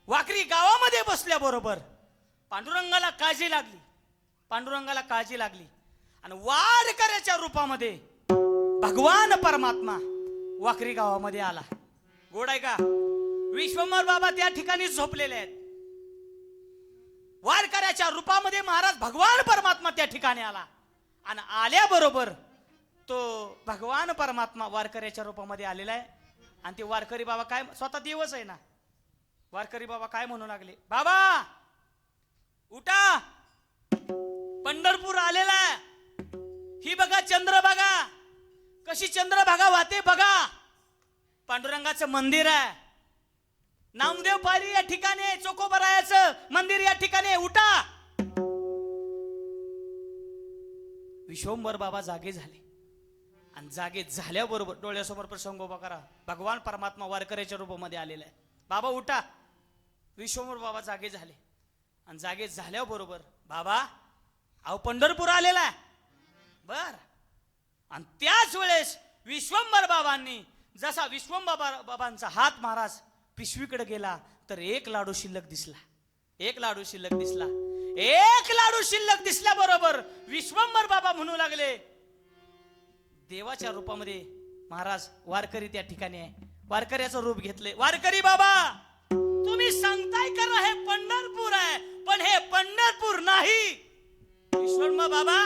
वाखरी गावामध्ये बसल्याबरोबर पांडुरंगाला काळजी लागली आणि वारकऱ्याच्या रूपामध्ये भगवान परमात्मा वाखरी गावामध्ये आला गोड आहे का विश्वंभर बाबा त्या ठिकाणी झोपलेले आहेत वारकऱ्याच्या रूपामध्ये महाराज भगवान परमात्मा त्या ठिकाणी आला आणि आल्याबरोबर तो भगवान परमात्मा वारकऱ्याच्या रूपामध्ये आलेला आहे आणि ते वारकरी बाबा काय स्वतः दिवस आहे ना वारकरी बाबा काय म्हणू लागले बाबा उठा पंढरपूर आलेला आहे. ही बघा चंद्रभागा, कशी चंद्रभागा वाहते बघा. पांडुरंगाचं मंदिर आहे. नामदेव पारी या ठिकाणी आहे. चोकोबरायाचं मंदिर या ठिकाणी आहे. उठा. विश्वंभर बाबा जागे झाले आणि जागे झाल्याबरोबर डोळ्यासमोर प्रसंग उभा करा. भगवान परमात्मा वारकऱ्याच्या रूपामध्ये आलेला आहे. बाबा उठा. विश्वंभर बाबा जागे झाले आणि जागे झाल्याबरोबर बाबा अहो पंढरपूर आलेला आहे बर. आणि त्याच वेळेस विश्वंभर बाबांनी जसा विश्वंभर बाबांचा हात महाराज पिशवीकडे गेला तर एक लाडू शिल्लक दिसला. एक लाडू शिल्लक दिसला. एक लाडू शिल्लक दिसल्याबरोबर विश्वंभर बाबा म्हणू लागले. देवाच्या रूपामध्ये महाराज वारकरी त्या ठिकाणी आहे. वारकऱ्याचं रूप घेतले. वारकरी बाबा तुम्ही सांगताय का हे पंढरपूर आहे, पण हे पंढरपूर नाही. विश्वंभर बाबा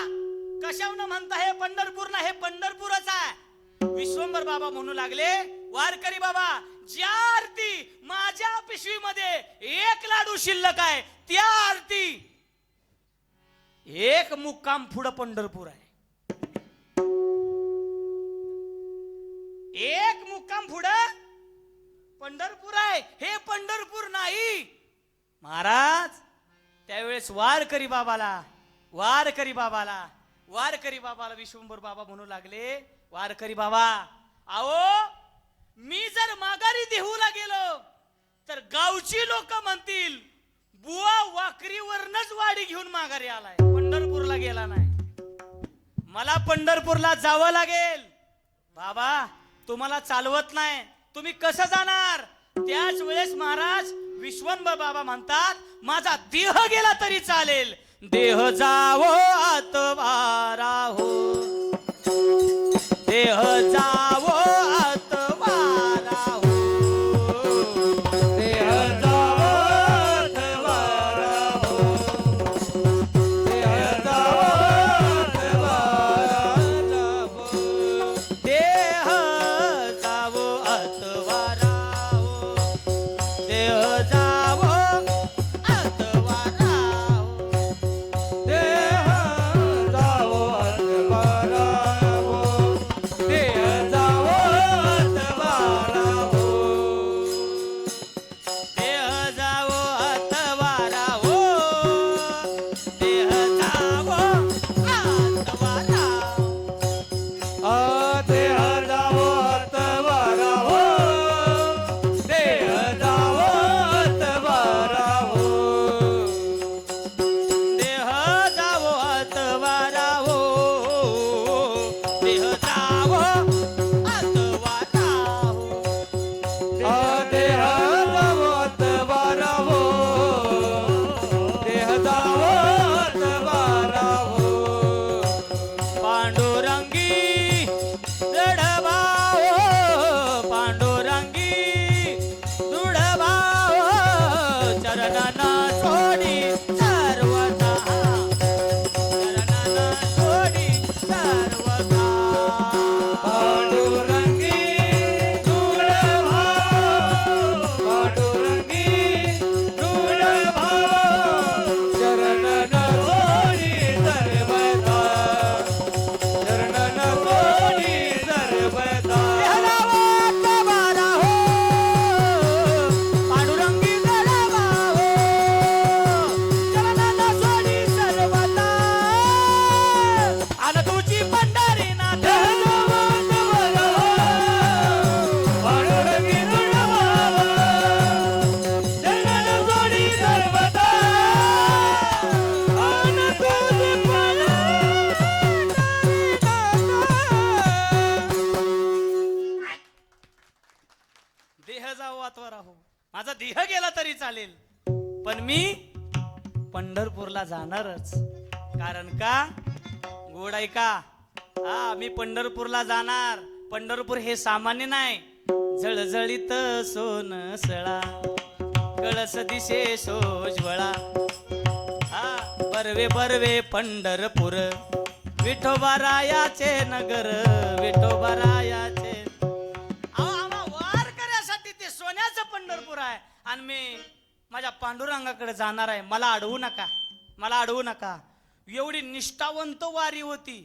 कशावरून म्हणता हे पंढरपूर ना, हे पंढरपूरच आहे. विश्वंभर बाबा म्हणू लागले वारकरी बाबा ज्या आरती माझ्या पिशवीमध्ये एक लाडू शिल्लक आहे त्या आरती एक मुक्काम पुढं पंढरपूर आहे. एक मुक्काम पुढं पंढरपूर आहे. हे पंढरपूर नाही. महाराज त्यावेळेस वारकरी बाबाला विश्वंभर बाबा म्हणू लागले वारकरी बाबा आओ मी जर माघारी देहूला गेलो तर गावची लोक म्हणतील बुवा वाकरीवरनच वाडी घेऊन माघारी आलाय, पंढरपूरला गेला नाही. मला पंढरपूरला जावं लागेल. बाबा तुम्हाला चालवत नाही, तुम्ही कसं जाणार. त्याच वेळेस महाराज विश्वंभर बाबा म्हणतात माझा देह गेला तरी चालेल. देह जावो आतवारा हो, देह जावो आतवारा हो, देह जावो आतवारा हो, देह जावो आतवारा हो, देह जावो आतवारा हो, देह जावो आतवारा हो. देह जावो आतवारा हो, देह जावो आतवारा हो, देह जावो आतवारा हो, देह जावो आतवारा हो. देह जावो आतवारा हो, देह जावो आतवारा हो, देह जावो आतवारा हो, देह जावो आतवारा हो. देह जावो आतवारा हो, देह जावो आतवारा हो. पांडुरंगी दृढभाव, पांडुरंगी दृढभाव, चरणांना सोडी सर्वथा, चरणांना सोडी सर्वथा. पांडुरंगी दूर भाव, पांडुरंगी दूर भाव, चरणन सोडी सर्वथा, चरणन सोडी सर्वथा. देहदावा आतवारा हो, पांडुरंगी दृढभाव, चरणांना सोडी सर्वथा. आणि तुझी पंढरीनाथ पांडुरंगी दूर भाव, चरणन सोडी सर्वथा, आणि तुझी देह जावो आतवारा हो, माझा देह गेला तरी चालेल पण मी पंढरपूरला जाणारच. कारण का गोड आहे का. हा मी पंढरपूरला जाणार. पंढरपूर हे सामान्य नाही. झळझळीत सोन सळा, कळस दिशे सोज्वळा. हा बरवे बरवे पंढरपूर, विठोबारायाचे नगर, विठोबारायाचे. आम्हा वारकऱ्यासाठी ते सोन्याचं पंढरपूर आहे आणि मी माझ्या पांडुरंगाकडे जाणार आहे. मला अडवू नका, मला अडवू नका. एवढी निष्ठावंत वारी होती.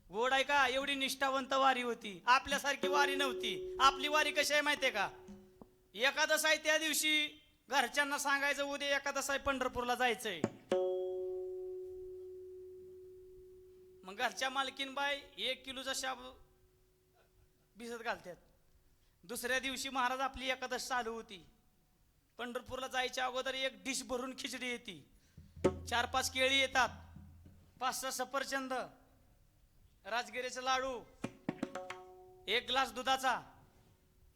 गोड आहे का? एवढी निष्ठावंत वारी होती. आपल्यासारखी वारी नव्हती. आपली वारी कशी आहे माहितीये का? एकादश आहे त्या दिवशी घरच्यांना सांगायचं उद्या एकादश आहे, पंढरपूरला जायचंय. मग घरच्या मालकीन बाय 1 किलोचा शाबू भिजत घालतात. दुसऱ्या दिवशी महाराज आपली एकादश चालू होती. पंढरपूरला जायच्या अगोदर एक डिश भरून खिचडी येते, 4-5 केळी येतात, 5-6 सफरचंद, राजगिरीचे लाडू, 1 ग्लास दुधाचा.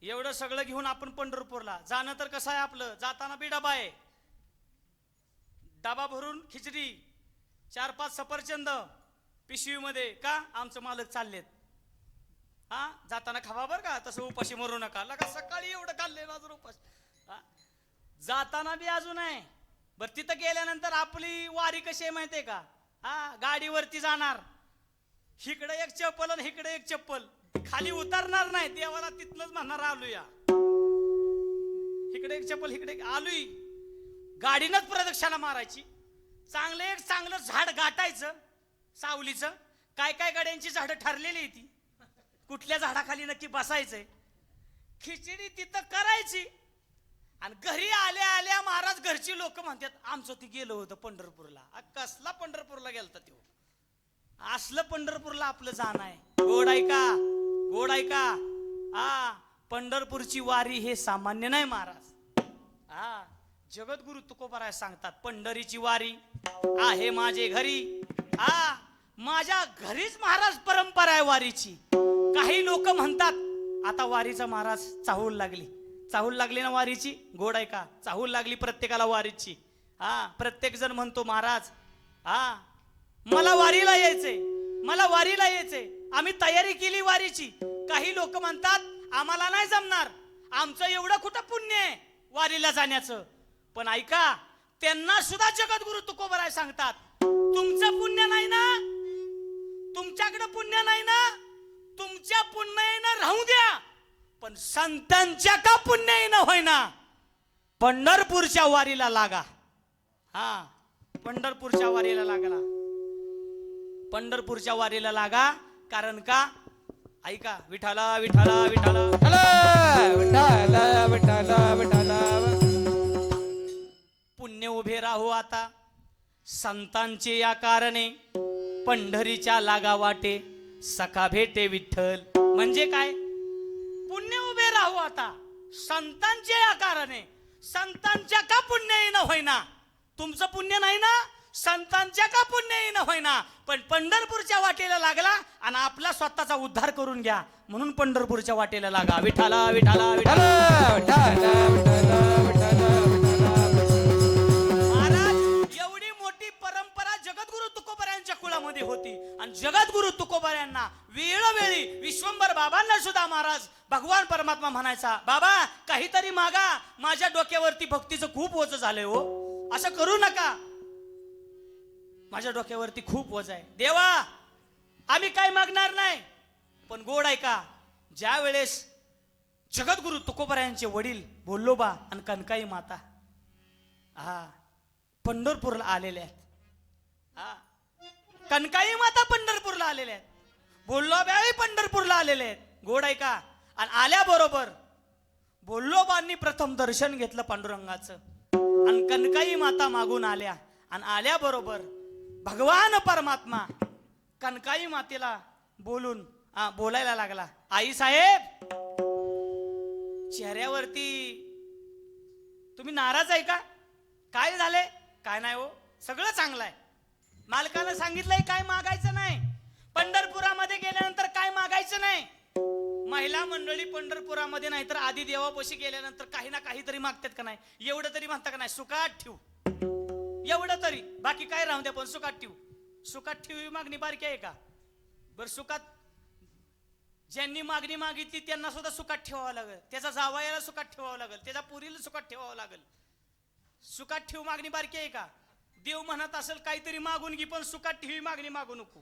एवढं सगळं घेऊन आपण पंढरपूरला जाणं. तर कसं आहे आपलं? जाताना बी डबा आहे, डबा भरून खिचडी, 4-5 सफरचंद पिशवीमध्ये. का? आमचं मालक चाललेत. हा, जाताना खावा बरं का, तसं उपाशी मरू नका. लगा सकाळी एवढं खाल्ले अजून उपास. जाताना बी अजून आहे. बरं, तिथं गेल्यानंतर आपली वारी कशी आहे माहितीये का? हा, गाडीवरती जाणार, इकडे एक चप्पल आणि इकडे एक चप्पल, खाली उतरणार नाही. देवाला तिथनच म्हणणार आलोया. इकडे एक चप्पल, इकडे आलोय. गाडीनच प्रदक्षिणा मारायची. चांगलं झाड गाठायचं सावलीचं. काय काय गाड्यांची झाडं ठरलेली ती, कुठल्या झाडाखाली नक्की बसायचंय. खिचडी तिथं करायची. आणि घरी आल्या आल्या महाराज घरची लोक म्हणतात आमचं ती गेलं होतं पंढरपूरला. कसला पंढरपूरला गेलता तो? असलं पंढरपूरला आपलं जाणं आहे. गोड आहे का? गोड आहे का? हा, पंढरपूरची वारी हे सामान्य नाही महाराज. हा, जगद्गुरु तुकोबाराय सांगतात, पंढरीची वारी आहे माझे घरी. हा, माझ्या घरीच महाराज परंपरा आहे वारीची. काही लोक म्हणतात आता वारीचा महाराज चाहूल लागली ना वारीची. गोड आहे का? चाहूल लागली प्रत्येकाला वारीची. हा, प्रत्येक जण म्हणतो महाराज हा मला वारीला यायचंय, आम्ही तयारी केली वारीची. काही लोक म्हणतात आम्हाला नाही जमणार, आमचं एवढं कुठं पुण्य आहे वारीला जाण्याचं. पण ऐका, त्यांना सुद्धा जगद्गुरु तुकोबाराय सांगतात तुमचं पुण्य नाही ना, तुमच्याकडे पुण्य नाही ना, तुमच्या पुण्यानं राहू द्या, पण संतांच्या का पुण्यानं होईना पंढरपूरच्या वारीला लागा. हा, पंढरपूरच्या वारीला लागा. कारण का? ऐका, विठाला विठाला विठाला विठाला विठाला विठाला. पुण्य उभे राहू आता संतांचे या कारणे. पंढरीच्या लागा वाटे सखा भेटे विठ्ठल. म्हणजे काय? पुण्य उभे राहू आता संतांचे या कारणे. संतांच्या का पुण्य न होईना, तुमचं पुण्य नाही ना, संतांच्या का पुण्य न होईना, पण पंढरपूरच्या वाटेला लागला आणि आपला स्वतःचा उद्धार करून घ्या म्हणून पंढरपूरच्या वाटेला लागा. विठाला विठाला विठाला विठाला विठाला विठाला विठाला. महाराज, एवढी मोठी परंपरा जगद्गुरु तुकोबारायांच्या कुळामध्ये होती. आणि जगद्गुरु तुकोबारायांना वेळोवेळी विश्वंभर बाबांना सुद्धा महाराज भगवान परमात्मा म्हणायचा, बाबा काहीतरी मागा, माझ्या डोक्यावरती भक्तीचं खूप ओझं झालंय हो, असं करू नका, माझ्या डोक्यावरती खूप ओझं आहे. देवा आम्ही काय मागणार नाही. पण गोड आहे का? ज्या वेळेस जगद्गुरु तुकोबारायांचे वडील बोल्लोबा आणि कनकाई माता हा पंढरपूरला आलेले आहेत. हा, कनकाई माता पंढरपूरला आलेले आहेत, बोल्लोबाई पंढरपूरला आलेले आहेत. गोड आहे का? आणि आल्याबरोबर बोल्लोबांनी प्रथम दर्शन घेतलं पांडुरंगाचं आणि कनकाई माता मागून आल्या. आणि आल्याबरोबर भगवान परमात्मा कनकाई मातेला बोलायला लागला, आई साहेब चेहऱ्यावरती तुम्ही नाराज आहे का? काय झाले? काय नाही हो, सगळं चांगलं आहे. मालकानं सांगितलंय काय मागायचं नाही, पंढरपुरामध्ये गेल्यानंतर काय मागायचं नाही. महिला मंडळी पंढरपुरामध्ये नाही तर आधी देवापाशी गेल्यानंतर काही ना काहीतरी मागतात का नाही? एवढं तरी म्हणता का नाही, सुखात ठेवू, एवढं तरी, बाकी काय राहू द्या पण सुखात ठेवू. सुखात ठेवी मागणी बारकी आहे का? बर, सुखात ज्यांनी मागणी मागितली त्यांना सुद्धा सुखात ठेवावं लागेल, त्याचा जावयाला सुखात ठेवावं लागेल, त्याच्या पुरीला सुखात ठेवावं लागेल. सुखात ठेव मागणी बारकी आहे का? देव म्हणत असेल काहीतरी मागून घे, पण सुखात ठेवी मागणी मागू नको.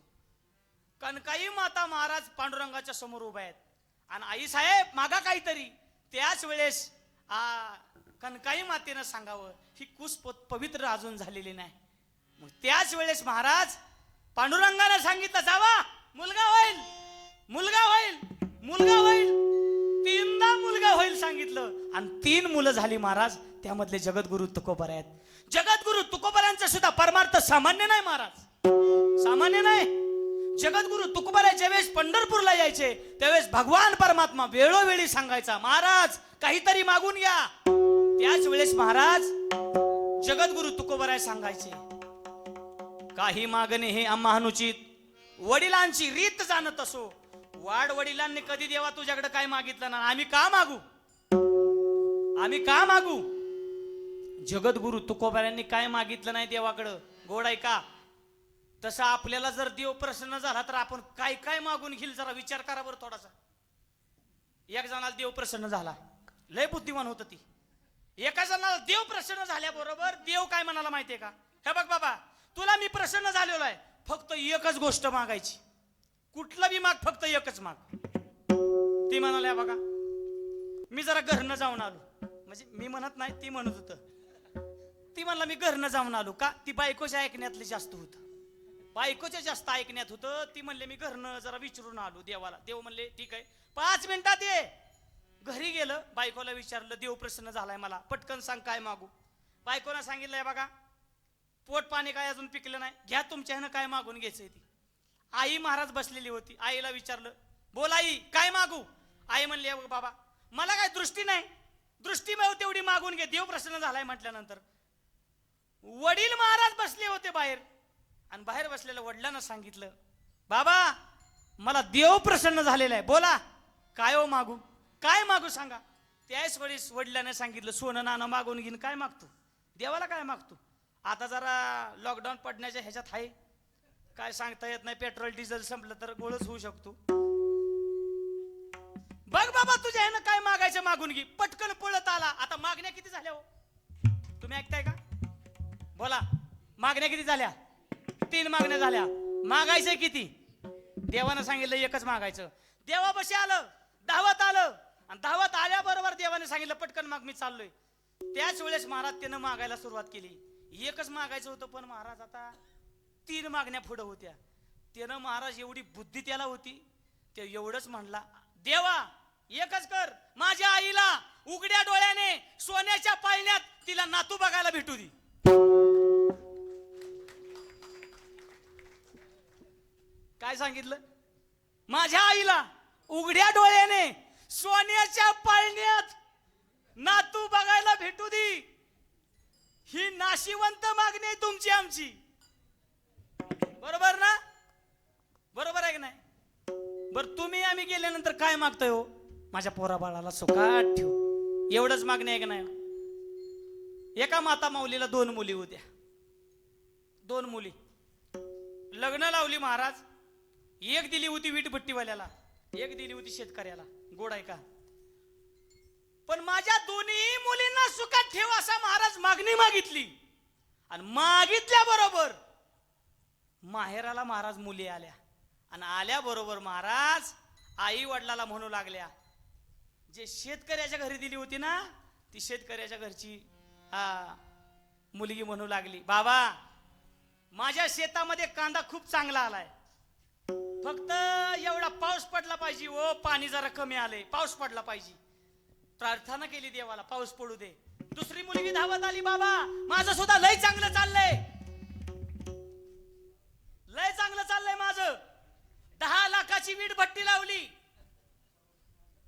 कनकाई माता महाराज पांडुरंगाच्या समोर उभा आहेत आणि आई साहेब मागा काहीतरी. त्याच वेळेस कनकाई मातेनं सांगावं, ही कुस पवित्र अजून झालेली नाही, मग त्याच वेळेस महाराज पांडुरंगाने सांगितलं, जावा, मुलगा होईल, मुलगा होईल, मुलगा होईल. तीनदा मुलगा होईल सांगितलं आणि 3 मुलं झाली महाराज. त्यामधले जगद्गुरु तुकोबर आहेत. जगद्गुरु तुकोबरांचा सुद्धा परमार्थ सामान्य नाही महाराज, सामान्य नाही. जगद्गुरु तुकोबर ज्यावेळेस पंढरपूरला यायचे त्यावेळेस भगवान परमात्मा वेळोवेळी सांगायचा, महाराज काहीतरी मागून घ्या. त्याच वेळेस महाराज जगद्गुरु तुकोबर सांगायचे, काही मागणे हे आम्हा अनुचित. वडिलांची रीत जाणत असो, वाड वडिलांनी कधी देवा तुझ्याकडे काय मागितलं ना, आम्ही का मागू, आम्ही का मागू. जगद्गुरु तुकोबारांनी काय मागितलं नाही देवाकडं, गोड आहे का. तसं आपल्याला जर देव प्रसन्न झाला तर आपण काय काय मागून घेईल जरा विचार करा बरं थोडासा. एक जणाला देव प्रसन्न झाला, लय बुद्धिमान होत ती. एका जणाला देव प्रसन्न झाल्याबरोबर देव काय म्हणाला माहितीये का, हे बघ बाबा तुला मी प्रसन्न झालेलो आहे, फक्त एकच गोष्ट मागायची, कुठलं बी माग, फक्त एकच माग. ती म्हणाल्या बघा मी जरा घरनं जाऊन आलो, म्हणजे मी म्हणत नाही ती म्हणत होतं. ती म्हणला मी घरनं जाऊन आलो का, ती बायकोच्या ऐकण्यातलं जास्त होतं, बायकोच्या जास्त ऐकण्यात होतं. ती म्हणले मी घरनं जरा विचारून आलो देवाला. देव म्हणले ठीक आहे 5 मिनिटात ये. घरी गेलं, बायकोला विचारलं देव प्रसन्न झालाय मला, पटकन सांग काय मागू. बायकोला सांगितलंय बघा पोट पाणी काय अजून पिकलं नाही, घ्या तुमच्या ह्यानं काय मागून घ्यायचंय ती. आई महाराज बसलेली होती, आईला विचारलं बोल आई काय मागू. आई म्हणली बाबा मला काय दृष्टी नाही, दृष्टी मिळव तेवढी मागून घे, देव प्रसन्न झालाय म्हटल्यानंतर वडील महाराज बसले होते बाहेर आणि बाहेर बसलेल्या वडिलांना सांगितलं बाबा मला देव प्रसन्न झालेला आहे, बोला काय हो मागू, काय मागू सांगा. त्याच वेळेस वडिलांना सांगितलं सोनं नाणं मागून घेईन, काय मागतो देवाला, काय मागतो. आता जरा लॉकडाऊन पडण्याच्या ह्याच्यात आहे, काय सांगता येत नाही, पेट्रोल डिझेल संपलं तर गोळच होऊ शकतो. बघ बाबा तुझ्या ह्यानं काय मागायचं मागून घे. पटकन पळत आला. आता मागण्या किती झाल्या हो, तुम्ही ऐकताय का, बोला मागण्या किती झाल्या, 3 मागण्या झाल्या. मागायचं किती, देवानं सांगितलं एकच मागायचं. देवापाशी आलं, धावत आलं आणि धावत आल्याबरोबर देवाने सांगितलं पटकन माग मी चाललोय. त्याच वेळेस महाराज त्यानं मागायला सुरुवात केली. एकच मागायचं होतं पण महाराज आता 3 मागण्या पुढे होत्या. त्यानं महाराज एवढी बुद्धी त्याला होती, ते एवढंच म्हणला देवा एकच कर, माझ्या आईला उघड्या डोळ्याने सोन्याच्या पाळण्यात तिला नातू बघायला भेटू दे. काय सांगितलं, माझ्या आईला उघड्या डोळ्याने सोन्याच्या पाळण्यात नातू बघायला भेटू दे. ही नाशिवंत मागणी आहे तुमची आमची, बरोबर ना, बरोबर आहे की नाही. बरं तुम्ही आम्ही गेल्यानंतर काय मागताय हो, माझ्या पोरा बाळाला सुखात ठेव, एवढंच मागणी आहे की नाही. एका माता माऊलीला 2 मुली होत्या, 2 मुली. लग्न लावली महाराज. एक दिली होती वीटभट्टीवाल्याला, एक दिली होती शेतकऱ्याला. गोड आहे का. पण माझ्या दोन्ही मुलींना सुखात ठेव असा महाराज मागणी मागितली आणि मागितल्याबरोबर माहेराला महाराज मुली आल्या आणि आल्याबरोबर महाराज आई वडिलाला म्हणू लागल्या, जे शेतकऱ्याच्या घरी दिली होती ना ती शेतकऱ्याच्या घरची मुलगी म्हणू लागली बाबा माझ्या शेतामध्ये कांदा खूप चांगला आलाय, फक्त एवढा पाऊस पडला पाहिजे, ओ पाणी जरा कमी आले, पाऊस पडला पाहिजे. प्रार्थना केली देवाला पाऊस पडू दे. दुसरी मुलगी धावत आली, बाबा माझं सुद्धा लय चांगलं चाललंय, लय चांगलं चाललंय माझं, 10 लाखाची वीट भट्टी लावली,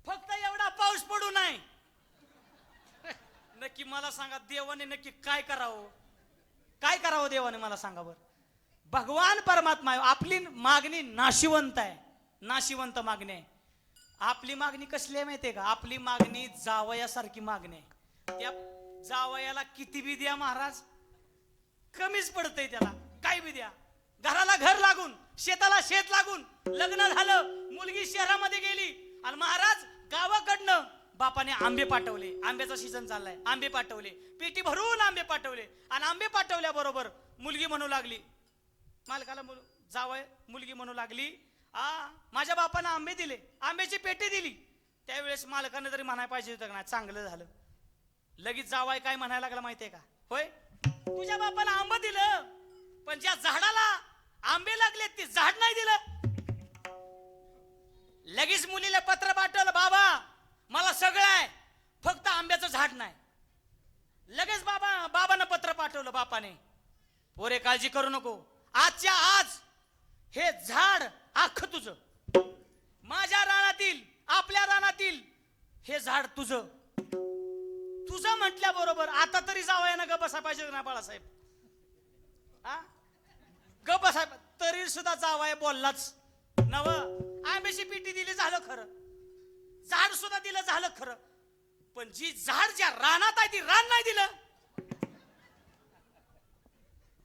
फक्त एवढा पाऊस पडू नये. नक्की मला सांगा देवाने नक्की काय करावं, काय करावं देवाने मला सांगा बर. भगवान परमात्मा आपली मागणी नाशिवंत आहे, नाशिवंत मागणी आहे. आपली मागणी कसली आहे माहितीये का, आपली मागणी जावयासारखी मागणी आहे. त्या जावयाला किती बी द्या महाराज कमीच पडतंय, त्याला काय बी द्या. घराला घर लागून, शेताला शेत लागून, लग्न झालं, मुलगी शहरामध्ये गेली आणि महाराज गावाकडनं बापाने आंबे पाठवले, आंब्याचा सीझन चाललाय, आंबे पाठवले, पेटी भरून आंबे पाठवले आणि आंबे पाठवल्याबरोबर मुलगी म्हणू लागली, मालकाला जावय मुलगी म्हणू लागली माझ्या बापानं आंबे दिले, आंब्याची पेटी दिली. त्यावेळेस मालकाने तरी म्हणायला पाहिजे होतं ना चांगलं झालं. लगेच जावाय काय म्हणायला लागला माहितीये का, होय तुझ्या बापाला आंबे दिलं पण ज्या झाडाला आंबे लागले ते झाड नाही दिलं. लगेच मुलीला पत्र पाठवलं, बाबा मला सगळं आहे फक्त आंब्याचं झाड नाही. लगेच बाबानं पत्र पाठवलं बापाने, पोरे काळजी करू नको, आजच्या आज हे झाड अख्खं तुझं, माझ्या रानातील आपल्या रानातील हे झाड तुझं. तुझं म्हटल्या बरोबर आता तरी जावयानं ग बसा पाहिजे ना बाळासाहेब, ग बसा तरी सुद्धा जावाय बोललाच नव. आंब्याची पेटी दिली झालं खरं, झाड सुद्धा दिलं झालं खरं, पण जी झाड ज्या रानात आहे ती रान नाही दिलं.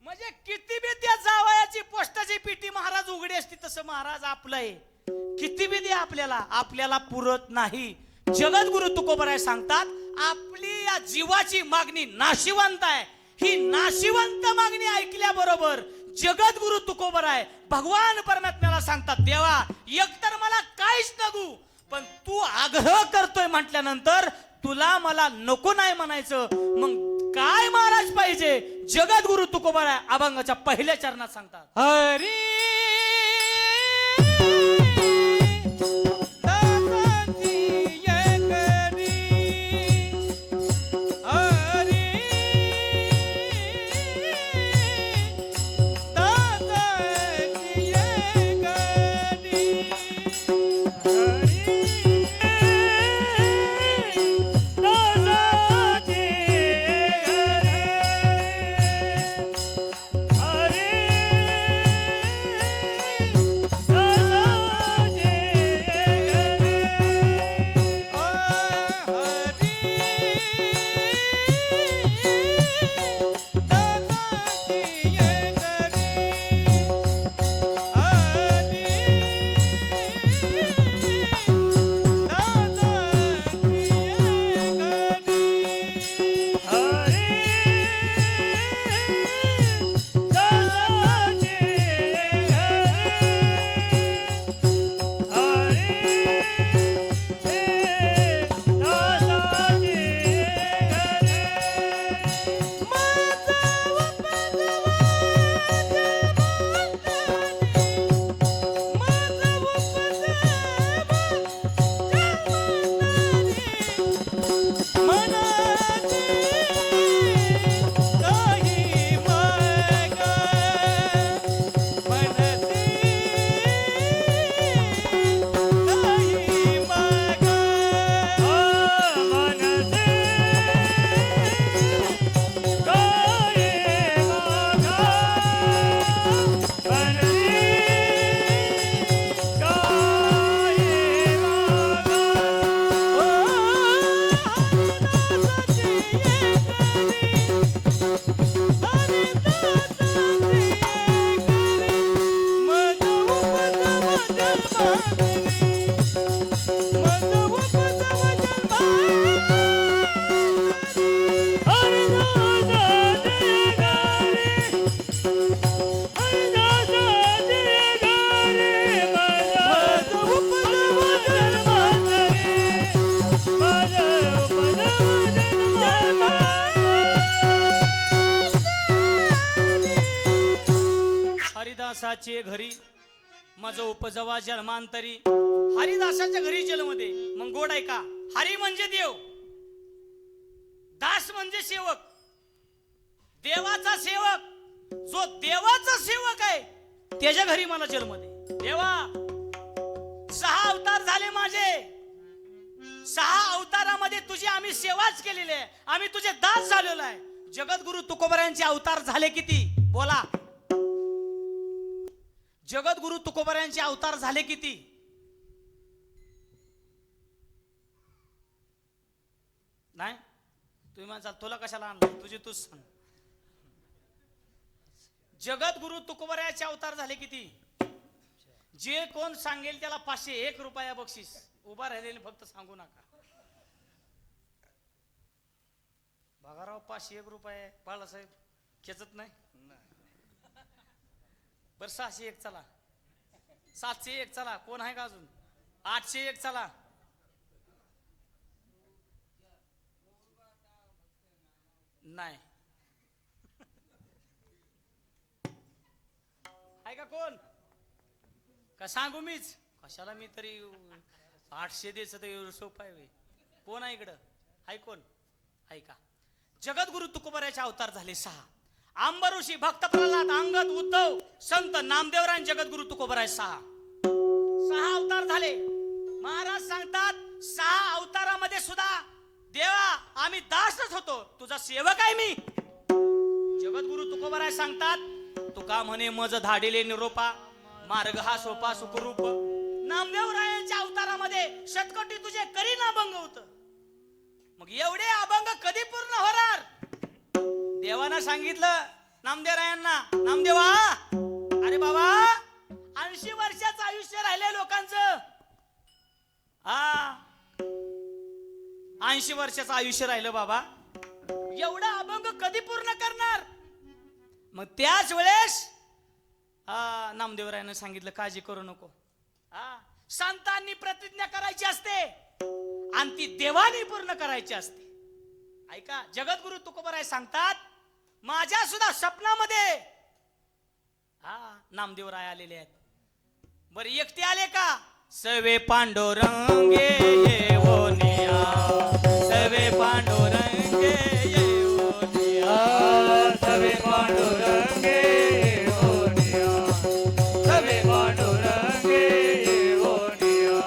म्हणजे किती बी त्या जावयाची पोस्टाची पेटी महाराज उघडी असती तसं महाराज आपलं आहे, किती बी द्या आपल्याला पुरत नाही. जगद्गुरु तुकोबराय सांगतात, आपली या जीवाची मागणी नाशिवंत आहे. ही नाशिवंत मागणी ऐकल्याबरोबर जगद्गुरु तुकोबराय भगवान परमात्म्याला सांगतात, देवा एकतर मला काहीच नको, पण तू आग्रह करतोय म्हटल्यानंतर तुला मला नको नाही म्हणायचं, मग काय महाराज पाहिजे. जगद्गुरु तुकोबराय अभंगाच्या पहिल्या चरणात सांगतात, हरी हरिदासाचे घरी माझं उपजवा जन्मांतरी. हरिदासाच्या घरी जन्म दे, मग गोड आहे का. हरी म्हणजे देव, दास म्हणजे सेवक, देवाचा सेवक. जो देवाचा सेवक आहे त्याच्या घरी मला जन्म दे. देवा 6 अवतार झाले माझे, 6 अवतारामध्ये तुझी आम्ही सेवाच केलेली आहे, आम्ही तुझे दास झालेलो आहे. जगद्गुरु तुकोबरायांचे अवतार झाले किती बोला. जगद्गुरु तुकोबरायांचे अवतार झाले किती. नाही तुम्ही म्हणता तुला कशाला आणलं, तुझी तूच सांग. जगद्गुरु तुकोबरायाचे अवतार झाले किती. जे कोण सांगेल त्याला 501 रुपया बक्षीस. उभा राहिलेले फक्त सांगू नका. बघाराव 501 रुपये बाळासाहेब खेचत नाही. बर 601 चला, 701 चला, कोण आहे का अजून. 801 चला. नाही आहे का कोण? का सांगू मीच? कशाला मी तरी 800 द्यायचं तर सोपं आहे व्हय. कोण आहे इकडं? आहे कोण? आहे का? जगद्गुरु तुकोबराचे अवतार झाले 6. अंबऋषी, भक्त प्रल्हाद, अंगद, उद्धव, संत नामदेवराय, जगद्गुरु तुकोबराय 6 अवतार झाले. महाराज सांगतात 6 अवतारामध्ये सुद्धा देवा आम्ही दासच होतो, तुझा सेवक आहे मी. जगद्गुरु तुकोबराय सांगतात तुका म्हणे मज धाडिले निरोपा, मार्ग हा सोपा सुखरूप. नामदेवरायांच्या अवतारामध्ये शतकोटी तुझे करीन अभंग होत. मग एवढे अभंग कधी पूर्ण होणार? देवानं सांगितलं नामदेवरायांना, नामदेवा अरे बाबा 80 वर्षाचं आयुष्य राहिले लोकांचं. 80 वर्षाचं आयुष्य राहिलं बाबा, एवढा अभंग कधी पूर्ण करणार? मग त्याच वेळेस नामदेवरायानं सांगितलं काळजी करू नको. संतांनी प्रतिज्ञा करायची असते आणि ती देवानी पूर्ण करायची असते. ऐका, जगद्गुरु तुकोबराय सांगतात माझ्या सुद्धा स्वप्नामध्ये नामदेवराय आलेले आहेत. बरं एकटे आले का? सवे पांडुरंगे येवोनिया, सवे पांडुरंगे येवोनिया, सवे पांडुरंगे येवोनिया, सवे पांडुरंगे येवोनिया.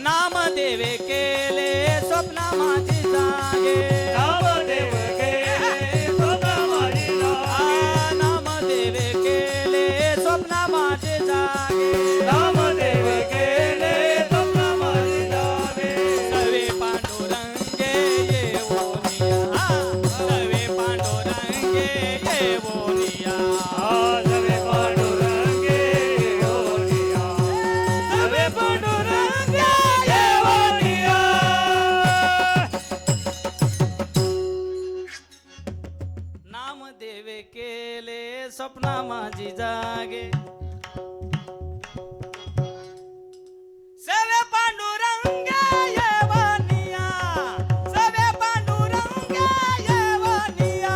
नामदेवे केले स्वप्ना माझी जागे, नामदेव केले स्वप्ना माझी जागे, नामदेवे केले स्वप्ना माझे जागे, नामदेव केले स्वप्ना माझी जागे. सवे पांडुरंगे येवोनिया, सवे पांडुरंगे येवोनिया. सवे पांडुरंगे येवोनिया, सवे पांडुरंगे येवोनिया. नामदेवे केले स्वप्ना माझी जागे, सवे पांडुरंगे येवोनिया, सवे पांडुरंगे येवोनिया.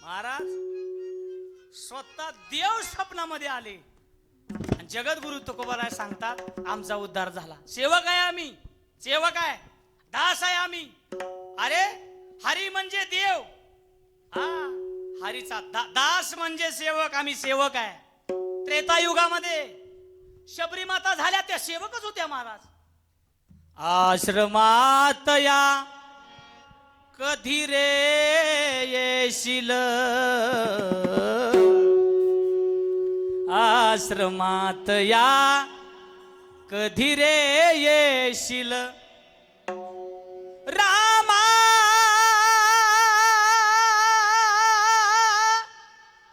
महाराज स्वतः देव स्वप्नामध्ये आले आणि जगद्गुरु तुकोबराय सांगतात आमचा उद्धार झाला. सेवक आहे आम्ही, सेवक आहे, दास आहे आम्ही. अरे हरी म्हणजे देव, हरीचा दास म्हणजे सेवक. आम्ही सेवक आहे. त्रेतायुगामध्ये शबरी माता झाल्या त्या सेवकच होत्या महाराज. आश्रमात या कधी रे येशील, आश्रमात या कधी रे येशील, रामा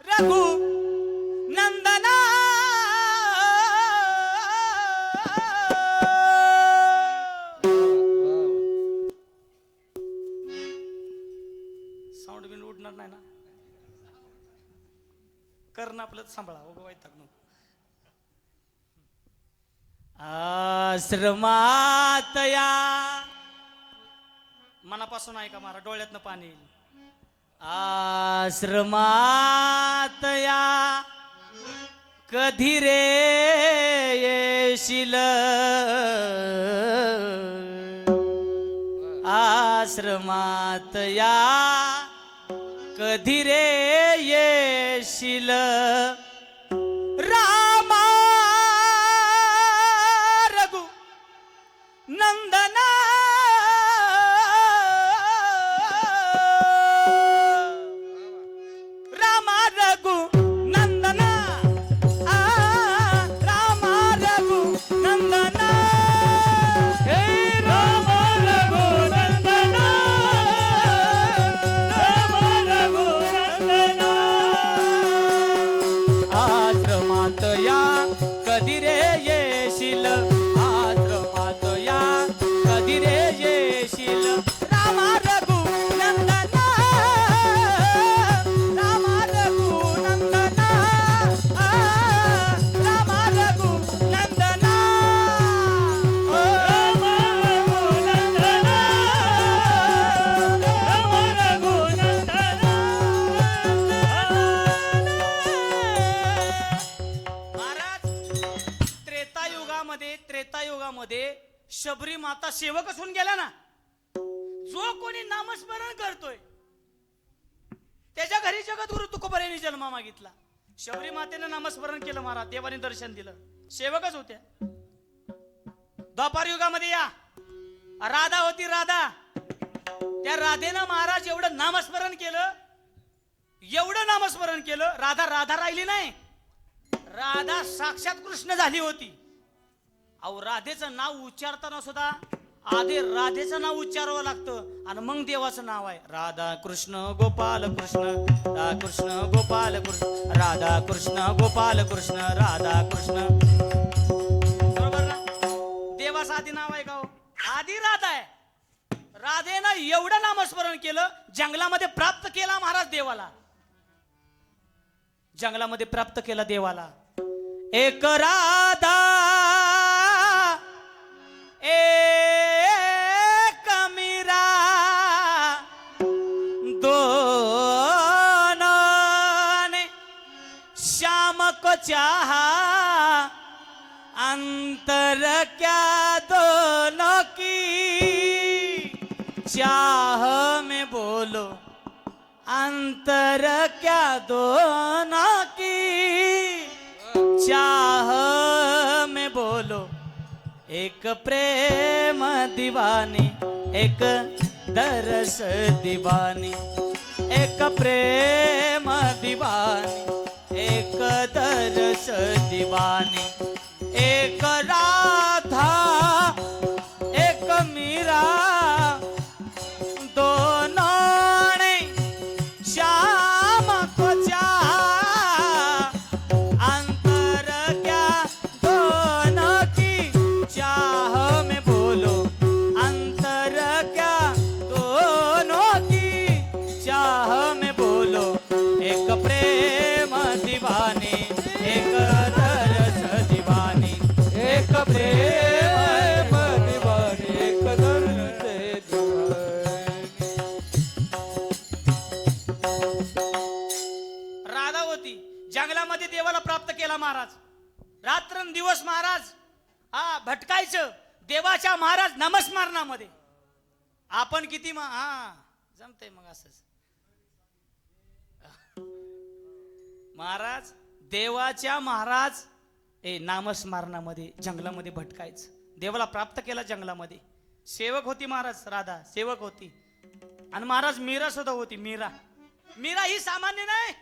रघु नंदना. साऊंड बिन उडणार नाही ना? कर्ण आपलं सांभाळा वैताग नको. आश्रमात या, मनापासून ऐका मारा, डोळ्यातनं पाणी येईल. आश्रमात या कधी रे येशील, आश्रमात या कधी रे येशील, रामा रघु नंदना. रामा रघु नंदना, रामा रघु नंदना. हे राम रघुनंदना, राम रघुनंदना. आश्रमात या कधी रे येशील, आश्रमात या कधी रे येशील, रामा रघु नंदना, रामा रघु नंदना, रामा रघु नंदना. राम रघुनंदना, राम रघुनंदना. जंगलामध्ये शबरी माता सेवकच होऊन गेला ना. जो कोणी नामस्मरण करतोय त्याच्या घरी जगद्गुरु तुकोबारायांनी जन्म मागितला. शबरी मातेनं नामस्मरण केलं महाराज, देवाने दर्शन दिलं, सेवकच होत्या. द्वापार युगामध्ये या राधा होती, राधा. त्या राधेनं महाराज एवढं नामस्मरण केलं, एवढं नामस्मरण केलं, राधा राधा राहिली नाही, राधा साक्षात कृष्ण झाली होती. अहो राधेचं नाव उच्चारताना सुद्धा आधी राधेचं नाव उच्चारावं लागतं आणि मग देवाचं नाव आहे. राधा कृष्ण गोपाल कृष्ण, राधा कृष्ण गोपाल कृष्ण, राधा कृष्ण गोपाल कृष्ण, राधा कृष्ण. बरोबर ना? देवाचं आधी नाव आहे का हो? आधी राधा आहे. राधेनं एवढं नामस्मरण केलं, जंगलामध्ये प्राप्त केला महाराज देवाला. जंगलामध्ये प्राप्त केला देवाला. एक राधा एक मीरा दोनों ने श्याम को चाहा, अंतर क्या दोनों की चाह में बोलो, अंतर क्या दोनों की चाह में बोलो. एक प्रेम दीवानी, एक दरस दीवानी, एक प्रेम दीवानी, एक दरस दीवानी. एक राधा एक मीरा दोनों ने श्याम को चाहा, अंतर क्या दोनों की चाह में बोलो, अंतर क्या दोनों की चाह में बोलो. एक प्रेम दीवानी, एक दरस दीवानी, एक प्रेम दीवानी, एक दरस दीवानी. राधा होती, जंगलामध्ये देवाला प्राप्त केला महाराज. रात्रंदिवस महाराज भटकायचं देवाच्या महाराज नामस्मरणामध्ये. आपण किती जमतंय मग असंच महाराज देवाच्या महाराज नामस्मरणामध्ये जंगलामध्ये भटकायचं. देवाला प्राप्त केला जंगलामध्ये. सेवक होती महाराज, राधा सेवक होती. आणि महाराज मीरा सुद्धा होती. मीरा ही सामान्य नाही,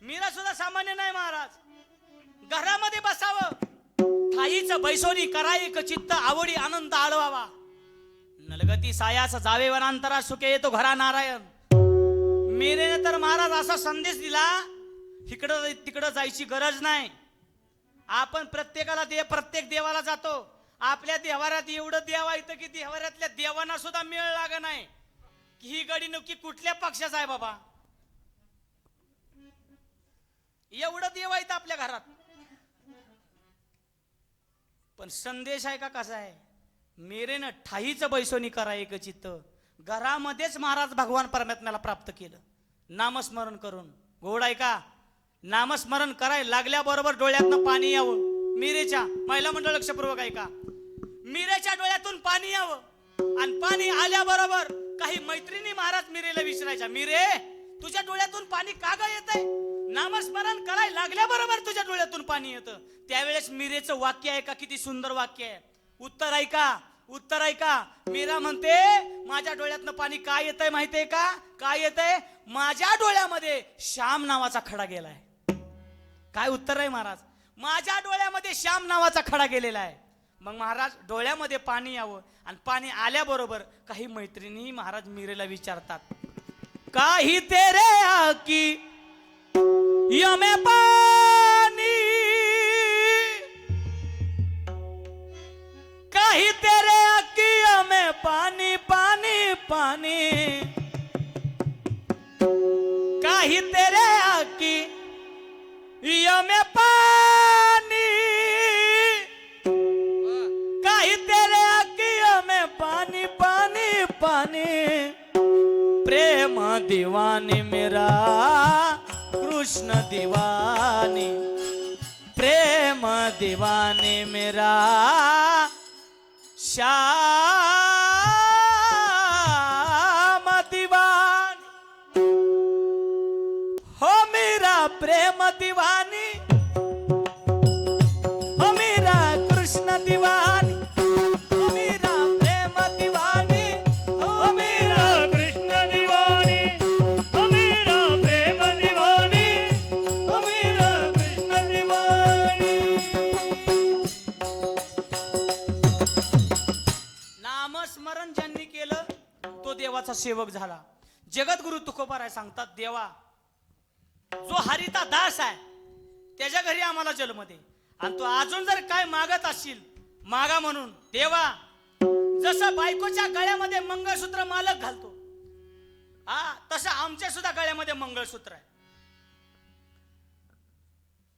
मीरा सुद्धा सामान्य नाही महाराज. घरामध्ये बसावं, ठाईचं बैसोनी करायक चित्त आवडी आनंद आळवावा. नलगती सायास जावे वनांतरा सुखे येतो घरा नारायण. मीरेने तर महाराज असा संदेश दिला, इकडं तिकडं जायची गरज नाही. आपण प्रत्येकाला प्रत्येक देवाला जातो. आपल्या देवाऱ्यात एवढं देव आहे की देवाऱ्यातल्या देवांना सुद्धा मेळ लाग नाही की ही गडी नक्की कुठल्या पक्षाचा आहे बाबा. एवढं देव आहेत आपल्या घरात. पण संदेश आहे का कसा आहे? मेरेनं ठाईचं बैसोनी करा एक चित्त. घरामध्येच महाराज भगवान परमात्म्याला प्राप्त केलं नामस्मरण करून. गोड आहे का? नामस्मरण करायला लागल्याबरोबर डोळ्यातनं पाणी यावं. मीरेच्या महिला मंडळ लक्षपूर्वक आहे का? मीरेच्या डोळ्यातून पाणी यावं आणि पाणी आल्याबरोबर काही मैत्रिणी महाराज मीरेला विचारायच्या, मीरे तुझ्या डोळ्यातून पाणी का ग येतंय? नामस्मरण करायला लागल्याबरोबर तुझ्या डोळ्यातून पाणी येतं. त्यावेळेस मीरेचं वाक्य आहे का? किती सुंदर वाक्य आहे. उत्तर ऐका, उत्तर ऐका. मीरा म्हणते माझ्या डोळ्यातनं पाणी काय येतंय माहितीये का? काय येतंय? माझ्या डोळ्यामध्ये श्याम नावाचा खडा गेलाय. काय उत्तर आहे महाराज? माझ्या डोळ्यामध्ये श्याम नावाचा खडा गेलेला आहे. मग महाराज डोळ्यामध्ये पाणी यावं आणि पाणी आल्याबरोबर काही मैत्रिणी महाराज मीरेला विचारतात, काही तेरे आकी यमे पानी, काही तेरे आकी यमे पानी पानी पानी, काही तेरे आकी यमे पानी, काही तेरे आकी में पानी पानी पानी. प्रेम दीवानी मेरा कृष्ण दीवानी, प्रेम दीवाने मेरा श्याम दीवान हो मेरा प्रेम दीवानी हो मेरा कृष्ण दीवानी हो मेरा प्रेम दीवानी हो मेरा कृष्ण दीवानी ओ मेरा प्रेम दीवानी ओ मेरा कृष्ण दीवानी नामस्मरण ज्यांनी केलं तो देवाचा सेवक झाला. जगद्गुरु तुकोबाराय सांगतात, देवा जो हरिता दास आहे त्याच्या घरी आम्हाला जन्म दे आणि तू अजून जर काय मागत असशील मागा म्हणून. देवा जसं बायकोच्या गळ्यामध्ये मंगळसूत्र मालक घालतो हा तसं आमच्या सुद्धा गळ्यामध्ये मंगळसूत्र आहे.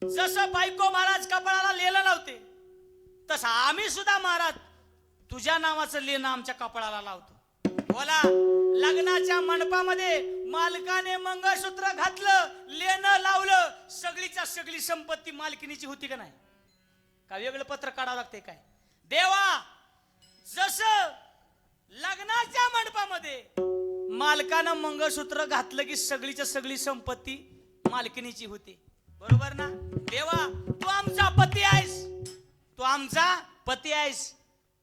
जसं बायको महाराज कपाळाला लेलं लावते तसं आम्ही सुद्धा महाराज तुझ्या नावाचं लेणं आमच्या कपाळाला लावतो. बोला, लग्नाच्या मंडपामध्ये मालकाने मंगळसूत्र घातलं, लेणं लावलं, सगळीच्या सगळी संपत्ती मालकिनीची होती का नाही? का वेगळं पत्र काढावं लागते काय? देवा जसं लग्नाच्या मंडपामध्ये मालकानं मंगळसूत्र घातलं की सगळीच्या सगळी संपत्ती मालकिनीची होती, बरोबर ना? देवा तू आमचा पती आहेस, तू आमचा पती आहेस.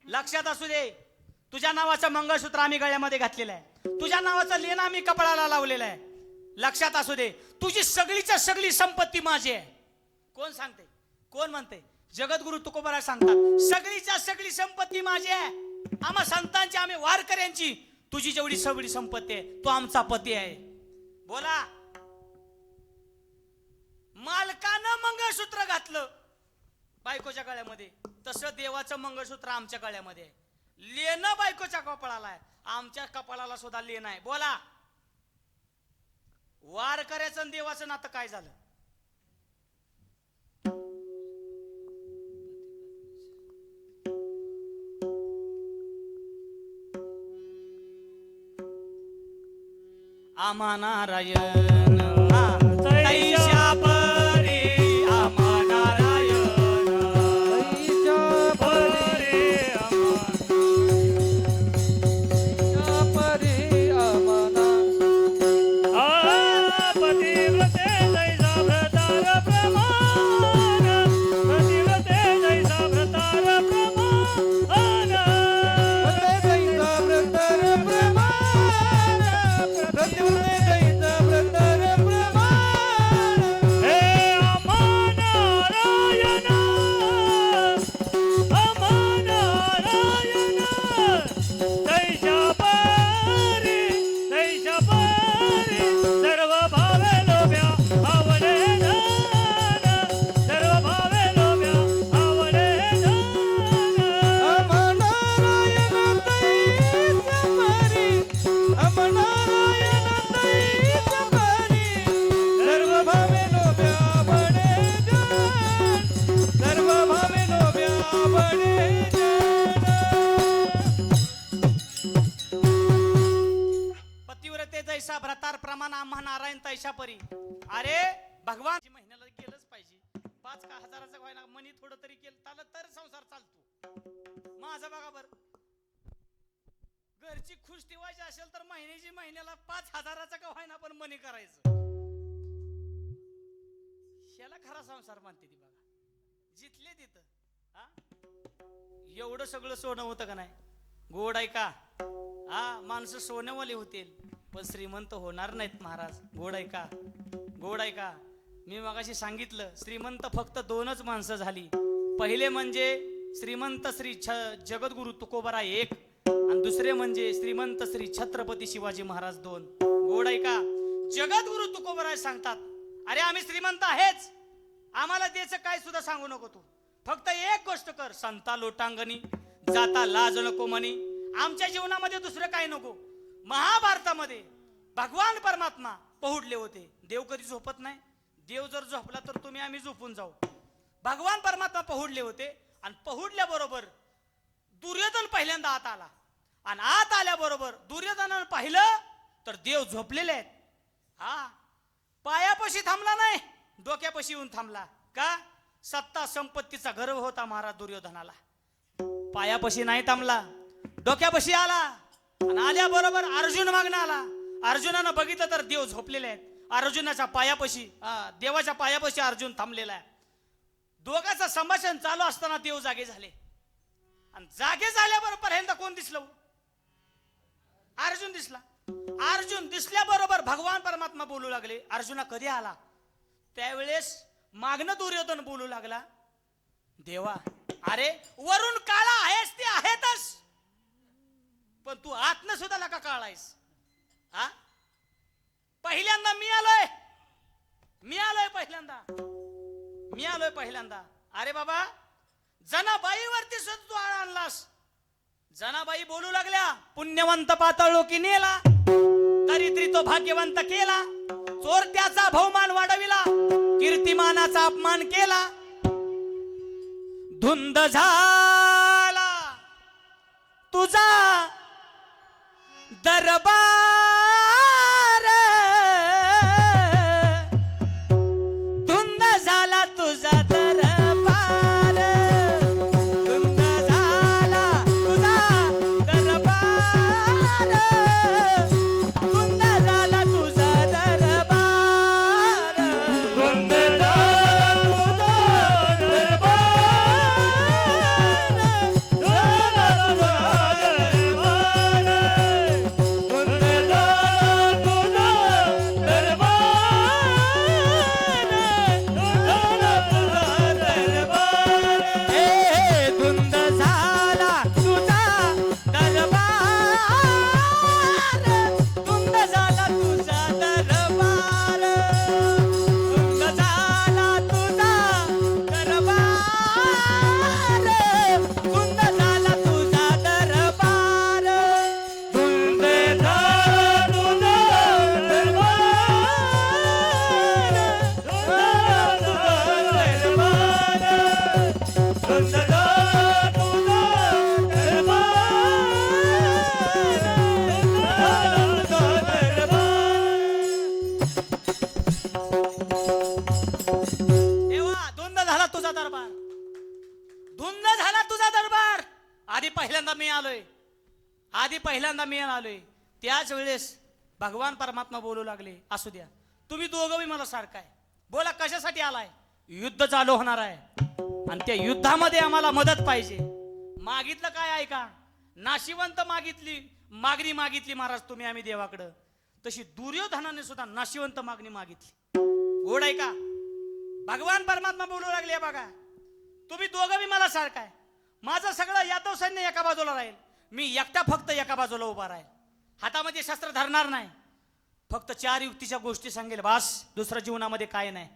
लक्षात असू दे, तुझ्या नावाचं मंगळसूत्र आम्ही गळ्यामध्ये घातलेलं आहे, तुझ्या नावाचं लेणं आम्ही कपाळाला लावलेलं आहे. लक्षात असू दे, तुझी सगळीच्या सगळी संपत्ती माझी आहे. कोण सांगते? कोण म्हणते? जगद्गुरु तुकोबाराय सांगतात, सगळीच्या सगळी संपत्ती माझी आहे. आम्हा संतांची, आम्ही वारकऱ्यांची तुझी जेवढी सगळी संपत्ती आहे, तो आमचा पती आहे. बोला, मालकानं मंगळसूत्र घातलं बायकोच्या गळ्यामध्ये तसं देवाचं मंगळसूत्र आमच्या गळ्यामध्ये आहे. लेणं बायकोच्या कपाळाला आहे, आमच्या कपाळाला सुद्धा लेणं आहे. बोला, वारकऱ्याचं आणि देवाचं नातं काय झालं? आम्हा नारायण तैशा परी आम्हा नारायण परे परी आम्हाला पतिव्रते जैसा व्रतार प्रमाण पतिव्रते जैसा व्रतार प्रमाण हे अमा नारायण तैशा परी सर्व भावे लोभ्या आवडे ज्ञान सर्व भावे लोभ्या आवडे ज्ञान पतिव्रते जैसा भ्रतार प्रमाण आम्हा नारायण तैशा परी. अरे भगवान महिन्याला केलंच पाहिजे, 5 का हजाराचं व्हायना मनी थोडं तरी केलं तर संसार चालतो. माझा बघा बर, घरची खुश ठेवायची असेल तर महिन्याला 5 हजाराचा का व्हायना पण मनी करायचं. ह्याला खरा संसार मानते ती. बघा जिथले तिथं हा एवढं सगळं सोनं होतं का नाही? गोड आहे का? हा माणसं सोन्यावाले होतील पण श्रीमंत होणार नाहीत महाराज. गोड आहे का? गोड आहे का? मी मगाशी सांगितलं, श्रीमंत फक्त 2च माणसं झाली. पहिले म्हणजे श्रीमंत श्री जगद्गुरु तुकोबाराय 1 आणि दुसरे म्हणजे श्रीमंत श्री छत्रपती शिवाजी महाराज 2. गोड आहे का? जगद्गुरु तुकोबाराय सांगतात, अरे आम्ही श्रीमंत आहेच, आम्हाला द्यायचं काय सुद्धा सांगू नको तू. फक्त एक गोष्ट कर, संता लोटांगणी जाता लाज नको म्हणी. आमच्या जीवनामध्ये दुसरं काय नको. महाभारतामध्ये भगवान परमात्मा पहुडले होते. देव कधी झोपत नाही. देव जर झोपला तर तुम्ही आम्ही झोपून जाऊ. भगवान परमात्मा पहुडले होते आणि पहुडल्याबरोबर दुर्योधन पहिल्यांदा आत आला आणि आत आल्याबरोबर दुर्योधनानं पाहिलं तर देव झोपलेले आहेत. हा पायापाशी थांबला नाही, डोक्यापाशी येऊन थांबला. का? सत्ता संपत्तीचा गर्व होता महाराज दुर्योधनाला. पायापाशी नाही थांबला, डोक्यापाशी आला आणि आल्याबरोबर अर्जुन मागणं आला. अर्जुनानं बघितलं तर देव झोपलेले आहेत. अर्जुनाच्या पायापाशी देवाच्या पायापाशी अर्जुन थांबलेला आहे. दोघांचं संभाषण चालू असताना देव जागे झाले आणि जागे झाल्याबरोबर पहिल्यांदा कोण दिसलं? अर्जुन दिसला. अर्जुन दिसल्याबरोबर भगवान परमात्मा बोलू लागले. अर्जुना कधी आला? त्यावेळेस मागणं दुर्योधन बोलू लागला, देवा अरे वरून काळा आहेस ते आहेतच, पण तू आतनं सुद्धा नका काळा आहेस. हा पहिल्यांदा मी आलोय पहिल्यांदा. अरे बाबा जनाबाईवरती सुद्धा तू आळ आणलास. जनाबाई बोलू लागल्या, पुण्यवंत पातळ की नेला, दरिद्री तो भाग्यवंत केला, चोरट्याचा बहुमान वाढविला, कीर्तिमानाचा अपमान केला. धुंद झाला तुझा दरबार, धुंद झाला तुझा दरबार, धुंद झाला तुझा दरबार, धुंद झाला तुझा दरबार, धुंद झाला तुझा दरबार, झाला तुझा दरबार, धुंद झाला तुझा दरबार, हे धुंद झाला तुझा दरबार, धुंद झाला तुझा दरबार, धुंद झाला तुझा दरबार, धुंद झाला तुझा दरबार, धुंद झाला तुझा देवा धुंद झाला तुझा दरबार, धुंद झाला तुझा दरबार. आधी पहिल्यांदा मी आलोय. त्याच वेळेस भगवान परमात्मा बोलू लागले, असू द्या तुम्ही दोघंही मला सारखं आहे. बोला कशासाठी आलाय? युद्ध चालू होणार आहे आणि त्या युद्धामध्ये आम्हाला मदत पाहिजे. मागितलं काय ऐका, नाशिवंत मागणी मागितली महाराज तुम्ही आम्ही देवाकडं. तशी दुर्योधनाने सुद्धा नाशिवंत मागणी मागितली. गोड आहे का? भगवान परमात्मा बोलू लागले, बघा तुम्ही दोघं मला सारखं आहे. माझं सगळं यादव सैन्य एका बाजूला राहील, मी एकटा फक्त एका बाजूला उभा राहील, हातामध्ये शस्त्र धरणार नाही, फक्त 4 युक्तीच्या गोष्टी सांगेल, बास दुसऱ्या जीवनामध्ये काय नाही.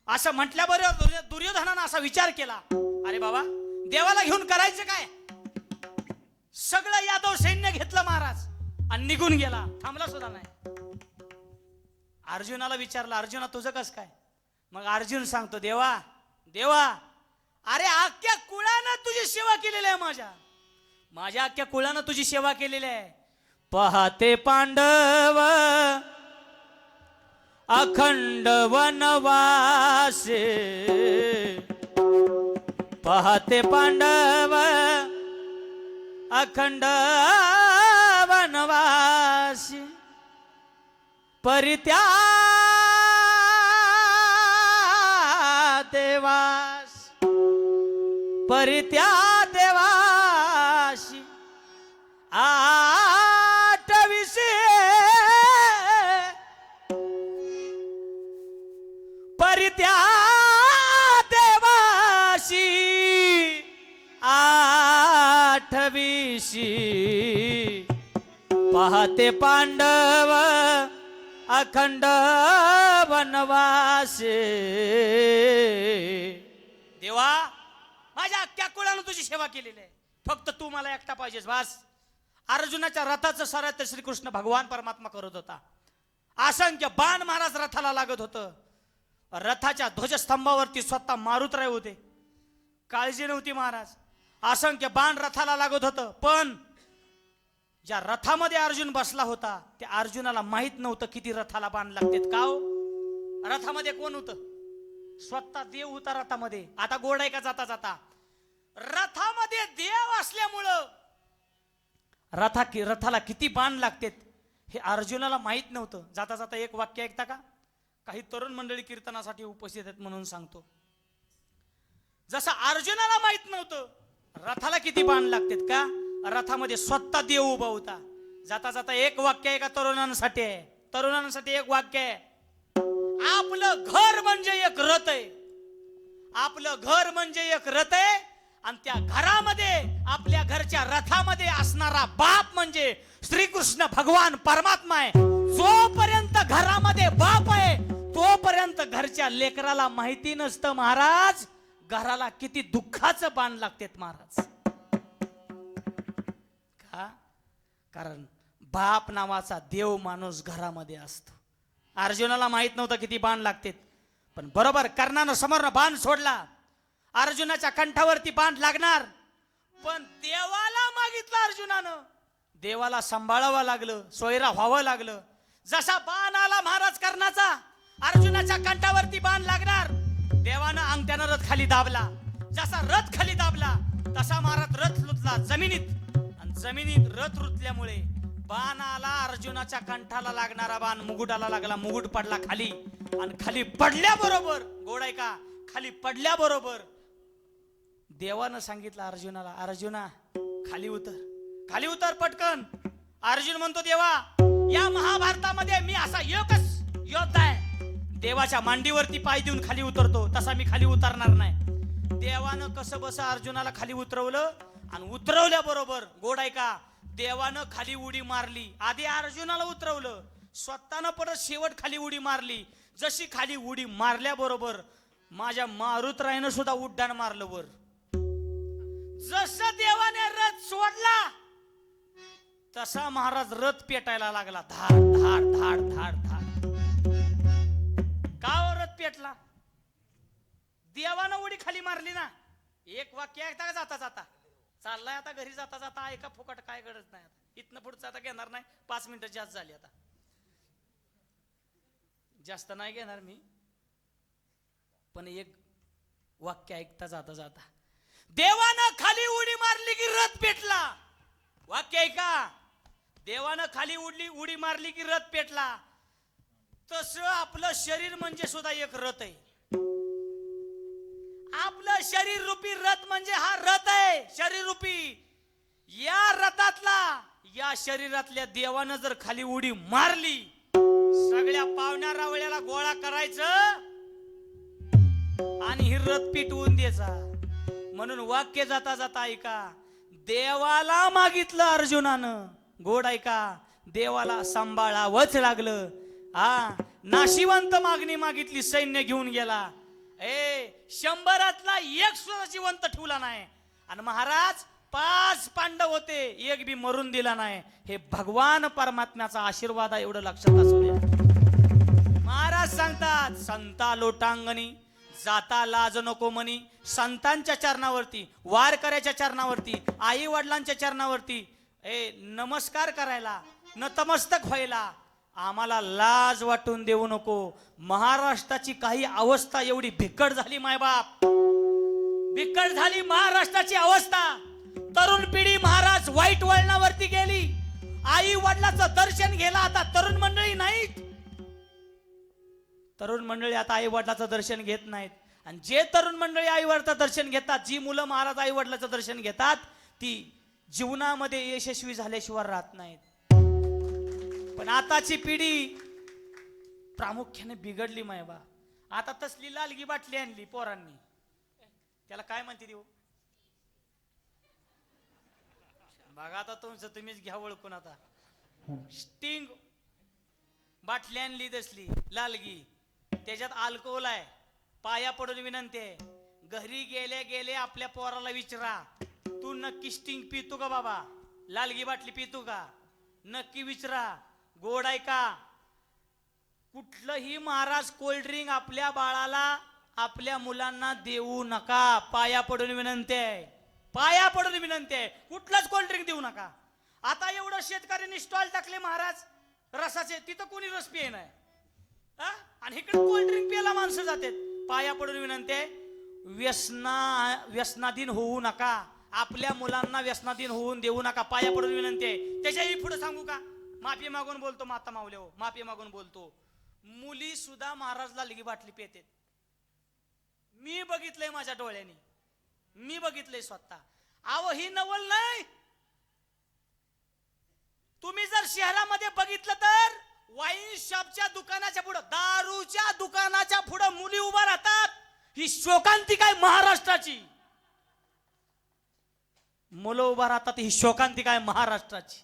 असं म्हटल्याबरोबर दुर्योधनानं असा विचार केला, अरे बाबा देवाला घेऊन करायचं काय? सगळं यादव सैन्य घेतलं महाराज आणि निघून गेला, थांबला सुद्धा नाही. अर्जुनाला विचारलं, अर्जुना तुझं कसं काय? मग अर्जुन सांगतो, देवा अरे अख्ख्या कुळानं तुझी सेवा केलेली आहे, माझ्या अख्ख्या कुळानं तुझी सेवा केलेली आहे. पाहते पांडव अखंड वनवासे, पाहते पांडव अखंड वनवासी, परित्या देवाशी आठविसे, परित्या देवाशी आठविशी, पाहते पांडव अखंड वनवासे. देवा माझ्या अख्ख्या कुळानं तुझी सेवा केलेली आहे, फक्त तू मला एकटा पाहिजेस बास. अर्जुनाच्या रथाचं सारथ्य श्रीकृष्ण भगवान परमात्मा करत होता. असंख्य बाण महाराज रथाला लागत होतं. रथाच्या ध्वजस्तंभावरती स्वतः मारुतराय होते, काळजी नव्हती महाराज. असंख्य बाण रथाला लागत होतं, पण ज्या रथामध्ये अर्जुन बसला होता त्या अर्जुनाला माहित नव्हतं किती रथाला बाण लागतात. का हो? रथामध्ये कोण होतं? स्वतः देव होता रथामध्ये. आता गोड आहे का जाता जाता रथामध्ये देव असल्यामुळं रथाला किती बाण लागतात हे अर्जुनाला माहित नव्हतं. जाता जाता एक वाक्य ऐकता का? काही तरुण मंडळी कीर्तनासाठी उपस्थित आहेत म्हणून सांगतो. जसं अर्जुनाला माहित नव्हतं रथाला किती बाण लागतात का, रथामध्ये स्वतः देव उभा होता. जाता जाता एक वाक्य आहे का तरुणांसाठी आहे, तरुणांसाठी एक वाक्य आहे. आपलं घर म्हणजे एक रथ आहे, आपलं घर म्हणजे एक रथ आहे आणि त्या घरामध्ये आपल्या घरच्या रथामध्ये असणारा बाप म्हणजे श्रीकृष्ण भगवान परमात्मा आहे. जोपर्यंत घरामध्ये बाप आहे तोपर्यंत घरच्या लेकराला माहिती नसतं महाराज घराला किती दुःखाचं बाण लागतात महाराज. का? कारण बाप नावाचा देव माणूस घरामध्ये असतो. अर्जुनाला माहित नव्हतं किती बाण लागतात, पण बरोबर कर्णानं समोरनं बाण सोडला. अर्जुनाच्या कंठावरती बाण लागणार, पण देवाला मागितलं अर्जुनानं. देवाला सांभाळावं लागलं, सोयरा व्हावं लागलं. जसा बाण आला महाराज कर्णाचा, अर्जुनाच्या कंठावरती बाण लागणार, देवानं अंगठ्यानं रथ खाली दाबला. जसा रथ खाली दाबला तसा महाराज रथ रुतला जमिनीत, आणि जमिनीत रथ रुतल्यामुळे बाण आला. अर्जुनाच्या कंठाला लागणारा बाण मुकुटाला लागला, मुकुट पडला खाली, आणि खाली पडल्याबरोबर गोड आहे का, खाली पडल्याबरोबर देवानं सांगितलं अर्जुनाला, अर्जुना खाली उतर, खाली उतर पटकन. अर्जुन म्हणतो देवा या महाभारतामध्ये मी असा एकच योद्धा आहे, देवाच्या मांडीवरती पाय देऊन खाली उतरतो, तसा मी खाली उतरणार नाही. देवानं कसं बसं अर्जुनाला खाली उतरवलं, आणि उतरवल्याबरोबर गोड आहे का देवानं खाली उडी मारली. आधी अर्जुनाला उतरवलं, स्वतःनं परत शेवट खाली उडी मारली. जशी खाली उडी मारल्याबरोबर माझ्या मारुतरायनं सुद्धा उड्डाण मारलं वर. जसं देवाने रथ सोडला तसा महाराज रथ पेटायला लागला, धाड धाड धाड धाड धाड. का रथ पेटला? देवानं उडी खाली मारली ना. एक वाक्य ऐकता का जाता जाता? चाललाय आता घरी जाता जाता ऐका फुकट, काय गरज नाही. आता इथनं पुढचं आता घेणार नाही, 5 मिनिटं जास्त झाली, आता जास्त नाही घेणार मी. पण एक वाक्य ऐकता जाता जाता देवानं खाली उडी मारली की रथ पेटला. वाक्य ऐका, देवानं खाली उडी मारली की रथ पेटला. तसं आपलं शरीर म्हणजे सुद्धा एक रथ आहे. आपलं शरीर रूपी रथ म्हणजे हा रथ आहे, शरीर रूपी. या रथातला या शरीरातल्या देवानं जर खाली उडी मारली, सगळ्या पाहुण्या रावळ्याला गोळा करायचं आणि ही रथ पिटवून द्यायचा. म्हणून वाक्य जाता जाता ऐका, देवाला मागितलं अर्जुनानं, गोड ऐका, देवाला सांभाळावंच लागलं. नाशिवंत मागणी मागितली, सैन्य घेऊन गेला. 100 एक सुद्धा जिवंत ठेवला नाही. आणि महाराज 5 पांडव होते, एक बी मरून दिला नाही. हे भगवान परमात्म्याचा आशीर्वाद आहे, एवढं लक्षात असू द्या. महाराज सांगतात, संता लोटांगणी जाता लाज नको मनी. संतांच्या चरणावरती, वारकऱ्याच्या चरणावरती, आई वडिलांच्या चरणावरती नमस्कार करायला, नतमस्तक व्हायला आम्हाला लाज वाटून देऊ नको. महाराष्ट्राची काही अवस्था एवढी बिकट झाली मायबाप, बिकट झाली महाराष्ट्राची अवस्था. तरुण पिढी महाराज वाईट वळणावरती गेली. आई वडिलाचं दर्शन घ्यायला आता तरुण मंडळी नाहीत. तरुण मंडळी आता आई वडिलाचं दर्शन घेत नाहीत. आणि जे तरुण मंडळी आई वडिलाचं दर्शन घेतात, जी मुलं महाराज आई वडिलाचं दर्शन घेतात, ती जीवनामध्ये यशस्वी झाल्याशिवाय राहत नाहीत. पण आताची पिढी प्रामुख्याने बिघडली मायबा. आता तसली लालगी बाटली आणली पोरांनी, त्याला काय म्हणते देऊ बघा. आता तुमचं तुम्हीच घ्या ओळखून. आता स्टिंग बाटली आणली तसली लालगी, त्याच्यात अल्कोहोल आहे. पाया पडून विनंती आहे, घरी गेले गेले आपल्या पोराला विचारा, तू नक्की स्टिंग पितो का बाबा, लालगी बाटली पितो का, नक्की विचारा. गोड आहे का? कुठलंही महाराज कोल्ड्रिंक आपल्या बाळाला, आपल्या मुलांना देऊ नका. पाया पडून विनंती आहे, पाया पडून विनंती आहे, कुठलंच कोल्ड्रिंक देऊ नका. आता एवढं शेतकऱ्यांनी स्टॉल टाकले महाराज रसाचे, तिथं कोणी रस पिये नाही, आणि इकडे कोल्ड्रिंक प्यायला माणसं जातात. पाया पडून विनंती आहे, व्यसनाधीन होऊ नका. आपल्या मुलांना व्यसनाधीन होऊन देऊ नका. पाया पडून विनंती आहे. त्याच्याही पुढे सांगू का, माफी मागून बोलतो माता मावले हो, माफी मागून बोलतो. मुली सुद्धा महाराजला लिगी बाटली पेतेत. मी बघितलंय माझ्या डोळ्यांनी, मी बघितलंय स्वतः. अहो ही नवल नाही. तुम्ही जर शहरामध्ये बघितलं तर वाईन शॉपच्या दुकानाच्या पुढे, दारूच्या दुकानाच्या पुढे मुली उभा राहतात. ही शोकांतिका आहे महाराष्ट्राची. मुलं उभा राहतात, ही शोकांतिका आहे महाराष्ट्राची.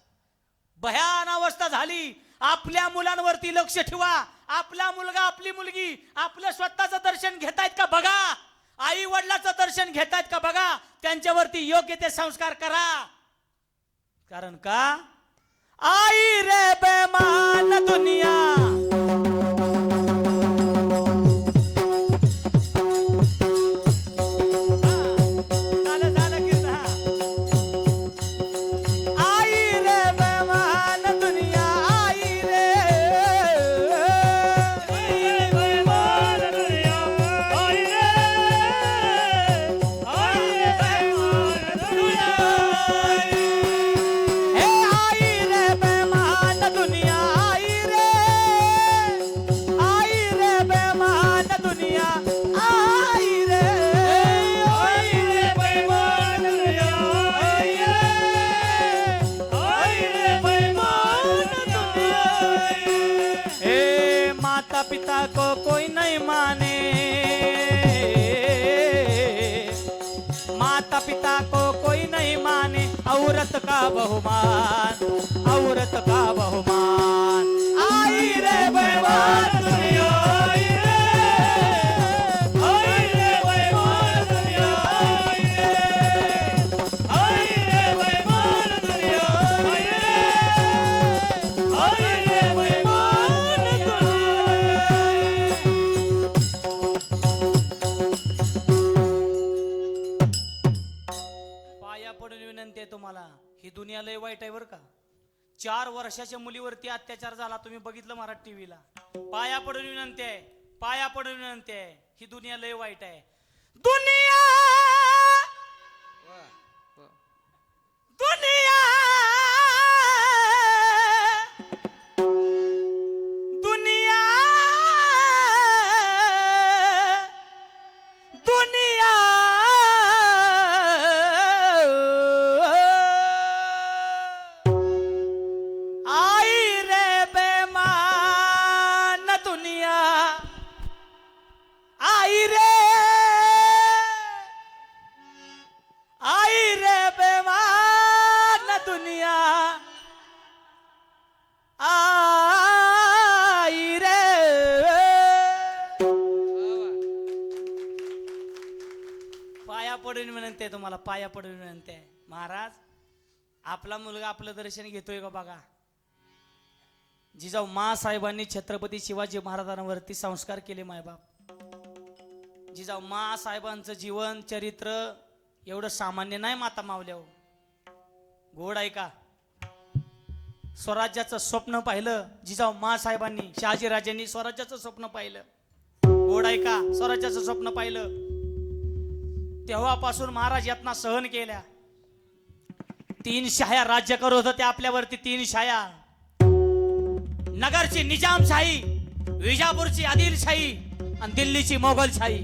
भयान अवस्था झाली. आपल्या मुलांवरती लक्ष ठेवा. आपला मुलगा आपली मुलगी आपलं स्वतःचं दर्शन घेतायत का बघा. आई वडिलाचं दर्शन घेतायत का बघा. त्यांच्यावरती योग्य ते संस्कार करा. कारण का, आई रे बेमान दुनिया, पिता को कोई नहीं माने, माता पिता को कोई नहीं माने. औरत का बहुमान, औरत का बहुमान. आई रे बेमान दुनिया, आई रे, आई रे बेमान दुनिया, आई रे, आई रे बेमान दुनिया, आई रे, आई रे बेमान दुनिया. पडून विनंती आहे तुम्हाला, ही दुनिया लय वाईट आहे बर का. 4 वर्षाच्या मुलीवरती अत्याचार झाला, तुम्ही बघितलं मराठी टीव्हीला. पाया पडून विनंती आहे, पाया पडून विनंती आहे. ही दुनिया लय वाईट आहे. दुनिया दुनिया दुनिया दुनिया. पडून विनंती आहे तुम्हाला, पाया पडून विनंती आहे. महाराज, आपला मुलगा आपलं दर्शन घेतोय का बघा. जिजाऊ मासाहेबांनी छत्रपती शिवाजी महाराजांवरती संस्कार केले मायबाप. जिजाऊ मासाहेबांचं जीवन चरित्र एवढं सामान्य नाही माता मावल्या हो. गोड आहे का. स्वराज्याचं स्वप्न पाहिलं जिजाऊ मासाहेबांनी, शहाजीराजांनी स्वराज्याचं स्वप्न पाहिलं. गोड आहे का. स्वराज्याचं स्वप्न पाहिलं. तेव्हापासून महाराज यातना सहन केल्या. 3 शाया राज्य करत होते आपल्यावरती. 3 शाया. नगरची निजामशाही, विजापूरची आदिलशाही आणि दिल्लीची मोगलशाही.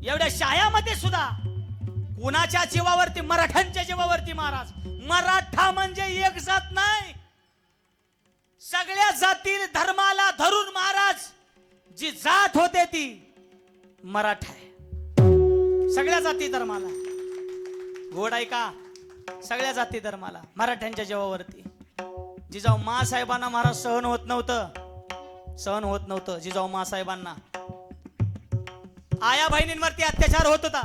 एवढ्या शायामध्ये सुद्धा कुणाच्या जीवावरती, मराठ्यांच्या जीवावरती महाराज. मराठा म्हणजे एक जात नाही, सगळ्या जाती धर्माला धरून महाराज जी जात होते ती मराठा आहे. सगळ्या जाती धर्माला. गोड आहे का. सगळ्या जाती धर्माला, मराठ्यांच्या जीवावरती. जिजाऊ मासाहेबांना महाराज सहन होत नव्हतं, सहन होत नव्हतं जिजाऊ मासाहेबांना. आया बहिणींवरती अत्याचार होत होता.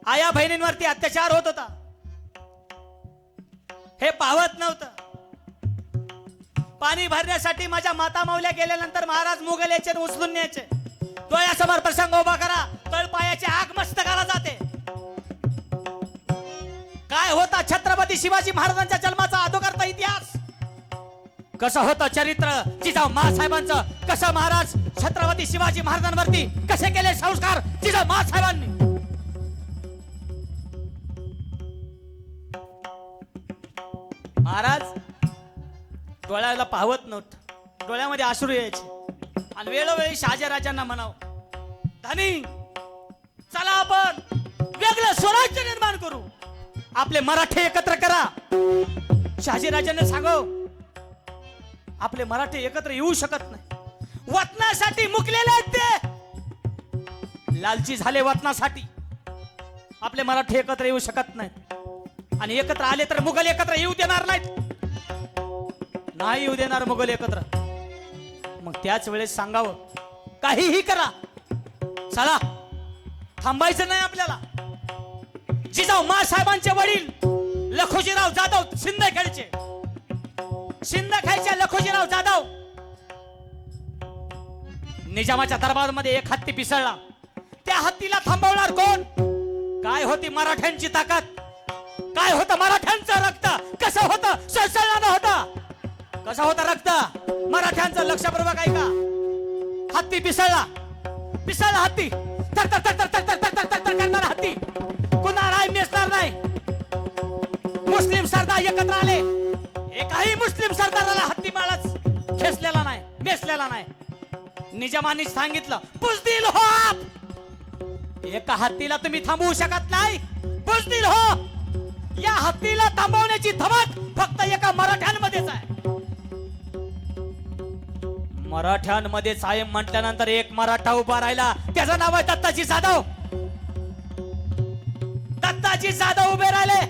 आया बहिणींवरती अत्याचार होत होता. हे पाहत नव्हतं. पाणी भरण्यासाठी माझ्या माता मावल्या गेल्यानंतर महाराज मुघल याचे उचलून न्यायचे. डोळ्यासमोर प्रसंग उभा करा, तळपायाची आग मस्तकाला जाते. काय होता छत्रपती शिवाजी महाराजांच्या जन्माचा अधोगरचा इतिहास. कसं होतं चरित्र जिजाऊ मासाहेबांचं, कसं महाराज छत्रपती शिवाजी महाराजांवरती कसे केले संस्कार जिजाऊ मासाहेबांनी. महाराज डोळ्याला पाहवत नव्हतं, डोळ्यामध्ये अश्रू यायचे आणि वेळोवेळी शहाजीराजांना म्हणाव, धनी चला आपण वेगळं स्वराज्य निर्माण करू, आपले मराठे एकत्र करा. शहाजीराजांना सांगव आपले मराठे एकत्र येऊ शकत नाही, वतनासाठी मुकलेले आहेत ते, लालची झाले वतनासाठी. आपले मराठे एकत्र येऊ शकत नाहीत आणि एकत्र आले तर मुघल एकत्र येऊ देणार नाहीत, नाही येऊ देणार मुघल एकत्र. मग त्याच वेळेस सांगावं काहीही करा, चला थांबायचं नाही आपल्याला. जिजाऊ मासाहेबांचे वडील लखोजीराव जाधव सिंदखेडचे, सिंदखेडचे लखोजीराव जाधव निजामाच्या दरबारामध्ये एक हत्ती पिसळला. त्या हत्तीला थांबवणार कोण? काय होती मराठ्यांची ताकद, काय होतं मराठ्यांचं रक्त, कसं होतं सळसळणारं होतं, कसं होतं रक्त मराठ्यांचं. लक्षपूर्वक ऐका. हत्ती पिसळला, पिसळला हत्ती, तर तर तर तर तर तर तर तर तर करणारा हत्ती, कुणा राय मेसणार नाही. मुस्लिम सरदार एकत्र आले, एकाही मुस्लिम सरदाराला हत्ती माळाच खेचलेला नाही, मेसलेला नाही. निजामाने सांगितलं बुजदिल हो आप, एका हत्तीला तुम्ही थांबवू शकत नाही, बुजदिल हो. या हत्तीला थांबवण्याची धमक फक्त एका मराठ्यांमध्येच आहे, मराठ्यांमध्येच आहे म्हटल्यानंतर एक मराठा उभा राहिला, त्याचं नाव आहे दत्ताजी जाधव. दत्ताजी जाधव उभे राहिले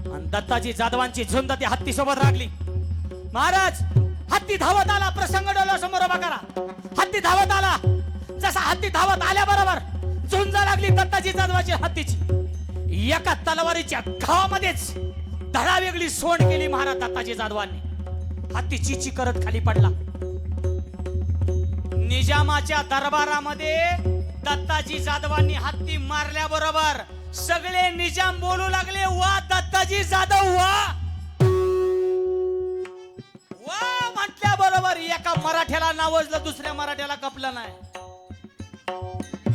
आणि दत्ताजी जाधवांची झुंड त्या हत्ती सोबत लागली. महाराज हत्ती धावत आला, प्रसंग डोळ्यासमोर उभा करा. हत्ती धावत आला, जसा हत्ती धावत आल्याबरोबर झुंज लागली दत्ताजी जाधवाची हत्तीची. एका तलवारीच्या घावामध्येच धडा वेगळी सोंड केली महाराज दत्ताजी जाधवांनी. हत्ती चिची करत खाली पडला. निजामाच्या दरबारामध्ये दत्ताजी जाधवांनी हत्ती मारल्याबरोबर सगळे निजाम बोलू लागले, वा दत्ताजी जाधव वा. वा म्हटल्याबरोबर एका मराठ्याला नावजलं, दुसऱ्या मराठ्याला कपलं नाही.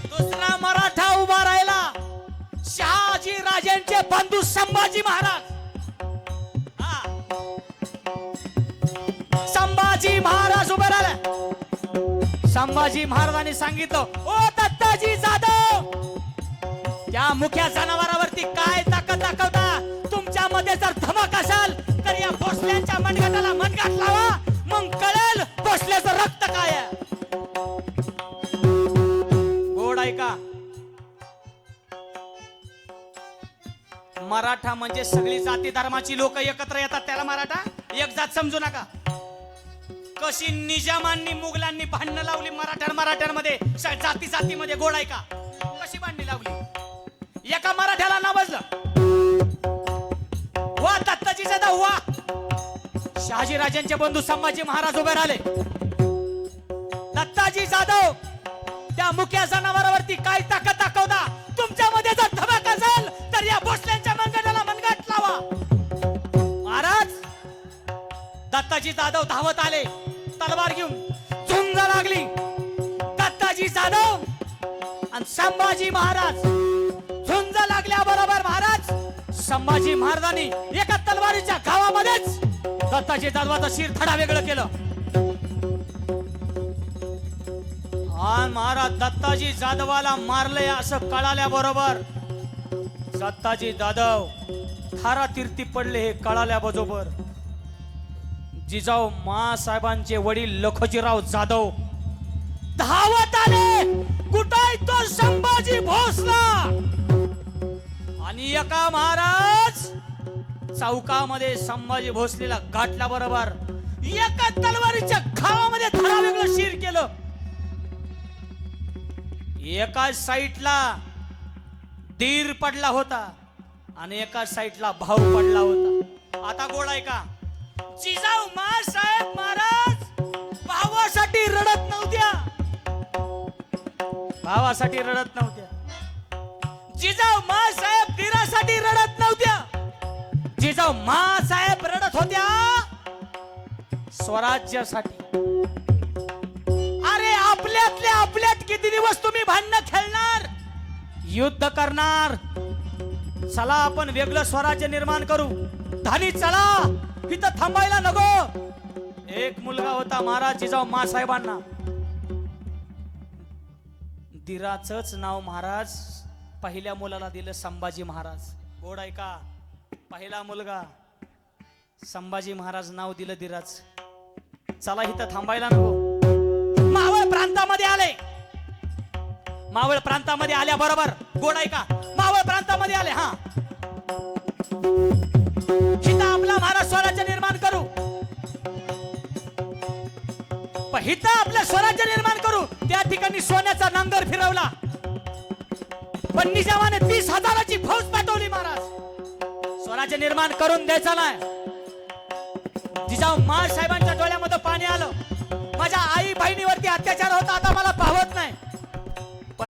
दुसरा मराठा उभा राहिला, शहाजी राजांचे बंधू संभाजी महाराज. संभाजी महाराज उभे राहिले. संभाजी महाराजांनी सांगितलं, ओ दत्ताजी जाधव, त्या मुख्या जनावरावरती काय ताकद दाखवता? तुमच्यामध्ये जर धमक असेल तर या भोसल्यांच्या मनगटाला मनगट लावा, मग कळेल भोसल्याचं रक्त काय आहे. गोड ऐका, मराठा म्हणजे सगळी जाती धर्माची लोक एकत्र येतात, त्याला मराठा एक जात समजू नका. कशी निजामांनी मुघलांनी भांडणं लावली मराठ्यांमध्ये, जाती जातीमध्ये. गोड ऐका, कशी भांडणी लावली. एका मराठ्याला नावजलं, वा दत्ताजी जाधव वा. शहाजी राजांचे बंधू संभाजी महाराज उभे राहिले. दत्ताजी जाधव, त्या मुख्या जनावरावरती काय ताकद दाखवता? तुमच्यामध्ये जर धमक असेल तर या भोसल्यांच्या मनगटाला मनगट लावा. महाराज दत्ताजी जाधव धावत आले, तलवार घेऊन. झुंज लागली. दत्ताजी जाधव आणि संभाजी महाराज. झुंज लागल्याबरोबर महाराज संभाजी महाराजांनी एका तलवारीच्या घावामध्येच दत्ताजी जाधवाचं शिर थडा वेगळं केलं. आणि महाराज दत्ताजी जाधवाला मारले असं कळाल्याबरोबर दत्ताजी जाधव थारा तीर्थी पडले. हे कळाल्याबरोबर जिजाऊ मासाहेबांचे वडील लखोजीराव जाधव धावत आले. कुठाय तो संभाजी भोसला? आणि एका महाराज चौकामध्ये संभाजी भोसलेला गाठल्या बरोबर एका तलवारीच्या घावामध्ये थडा वेगळं शिर केलं. एका साईडला दीर पडला होता आणि एका साईडला भाऊ पडला होता. आता गोड ऐका, जिजाऊ मासाहेब महाराज भावासाठी रडत नव्हत्या, भावासाठी रडत नव्हत्या. जिजाऊ मासाहेब दीरासाठी रडत नव्हत्या. जिजाऊ मासाहेब रडत होत्या स्वराज्यासाठी. अरे आपल्यात किती दिवस तुम्ही भांडणं खेळणार, युद्ध करणार. चला आपण वेगळं स्वराज्य निर्माण करू. धानी चला, इथं थांबायला नको. एक मुलगा होता महाराज जिजाऊ मासाहेबांना. दिराचंच नाव महाराज पहिल्या मुलाला दिलं संभाजी महाराज. गोड आहे का? पहिला मुलगा संभाजी महाराज नाव दिलं दिराच. चला इथं थांबायला नको. मावळ प्रांतामध्ये आले. मावळ प्रांतामध्ये आल्या बरोबर गोड आहे का? मावळ प्रांतामध्ये आले. हा, इथं आपला महाराज स्वराज्य निर्माण करू. हिथं आपलं स्वराज्य निर्माण करू. त्या ठिकाणी सोन्याचा नांगर फिरवला. पण निजामाने 30,000ची फौज पाठवली महाराज. स्वराज्य निर्माण करून द्यायचं नाही. जिजाऊ साहेबांच्या डोळ्यामध्ये पाणी आलं. माझ्या आई बहिणीवरती अत्याचार होता, आता मला पाहत नाही.